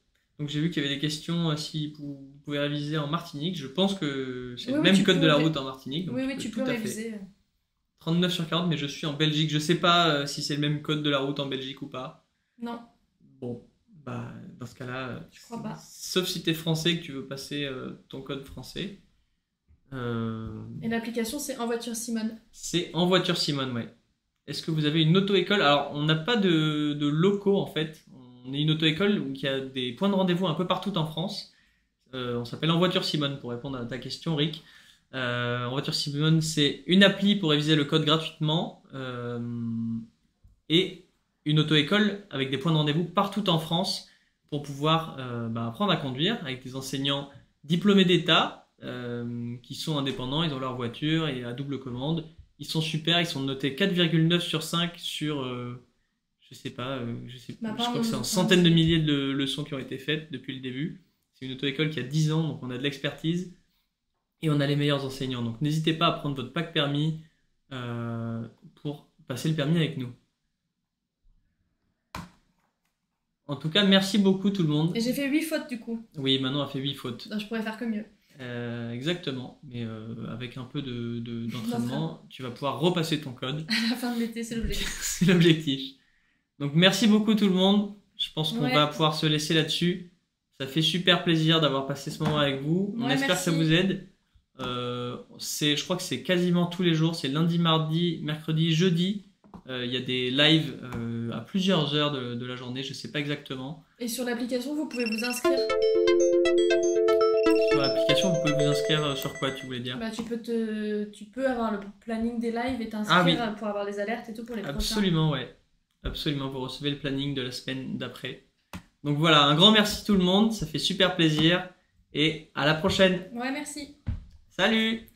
[SPEAKER 1] Donc j'ai vu qu'il y avait des questions si vous pouvez réviser en Martinique. Je pense que c'est le même code de la route en Martinique. Donc
[SPEAKER 2] tu peux réviser.
[SPEAKER 1] 39 sur 40, mais je suis en Belgique. Je sais pas si c'est le même code de la route en Belgique ou pas.
[SPEAKER 2] Non.
[SPEAKER 1] Bon, bah dans ce cas-là,
[SPEAKER 2] je crois pas.
[SPEAKER 1] Sauf si t'es français et que tu veux passer ton code français.
[SPEAKER 2] Et l'application, c'est En Voiture Simone.
[SPEAKER 1] C'est En Voiture Simone, ouais. Est-ce que vous avez une auto-école? Alors, on n'a pas de locaux en fait. On est une auto-école qui a des points de rendez-vous un peu partout en France. On s'appelle En Voiture Simone pour répondre à ta question, Rick. En Voiture Simone, c'est une appli pour réviser le code gratuitement et une auto-école avec des points de rendez-vous partout en France pour pouvoir apprendre à conduire avec des enseignants diplômés d'État qui sont indépendants, ils ont leur voiture et à double commande. Ils sont super, ils sont notés 4,9 sur 5 sur... je crois que c'est en centaines de milliers de leçons qui ont été faites depuis le début. C'est une auto-école qui a 10 ans, donc on a de l'expertise et on a les meilleurs enseignants. Donc n'hésitez pas à prendre votre pack permis pour passer le permis avec nous. En tout cas, merci beaucoup tout le monde.
[SPEAKER 2] Et j'ai fait 8 fautes du coup.
[SPEAKER 1] Oui, Manon a fait 8 fautes.
[SPEAKER 2] Donc je pourrais faire que mieux.
[SPEAKER 1] Exactement. Mais avec un peu d'entraînement, tu vas pouvoir repasser ton code.
[SPEAKER 2] À la fin de l'été, c'est l'objectif.
[SPEAKER 1] C'est l'objectif. Donc merci beaucoup tout le monde. Je pense qu'on
[SPEAKER 2] Ouais.
[SPEAKER 1] va pouvoir se laisser là-dessus. Ça fait super plaisir d'avoir passé ce moment avec vous. On
[SPEAKER 2] Ouais,
[SPEAKER 1] espère
[SPEAKER 2] merci.
[SPEAKER 1] que ça vous aide. Je crois que c'est quasiment tous les jours. C'est lundi, mardi, mercredi, jeudi. Il y a des lives à plusieurs heures de la journée. Je sais pas exactement.
[SPEAKER 2] Et sur l'application, vous pouvez vous inscrire.
[SPEAKER 1] Sur l'application, vous pouvez vous inscrire sur quoi, tu voulais dire?
[SPEAKER 2] Bah, tu peux avoir le planning des lives et t'inscrire pour avoir les alertes et tout pour les prochains.
[SPEAKER 1] Absolument, ouais. Absolument, vous recevez le planning de la semaine d'après. Donc voilà, un grand merci tout le monde. Ça fait super plaisir. Et à la prochaine.
[SPEAKER 2] Ouais, merci.
[SPEAKER 1] Salut!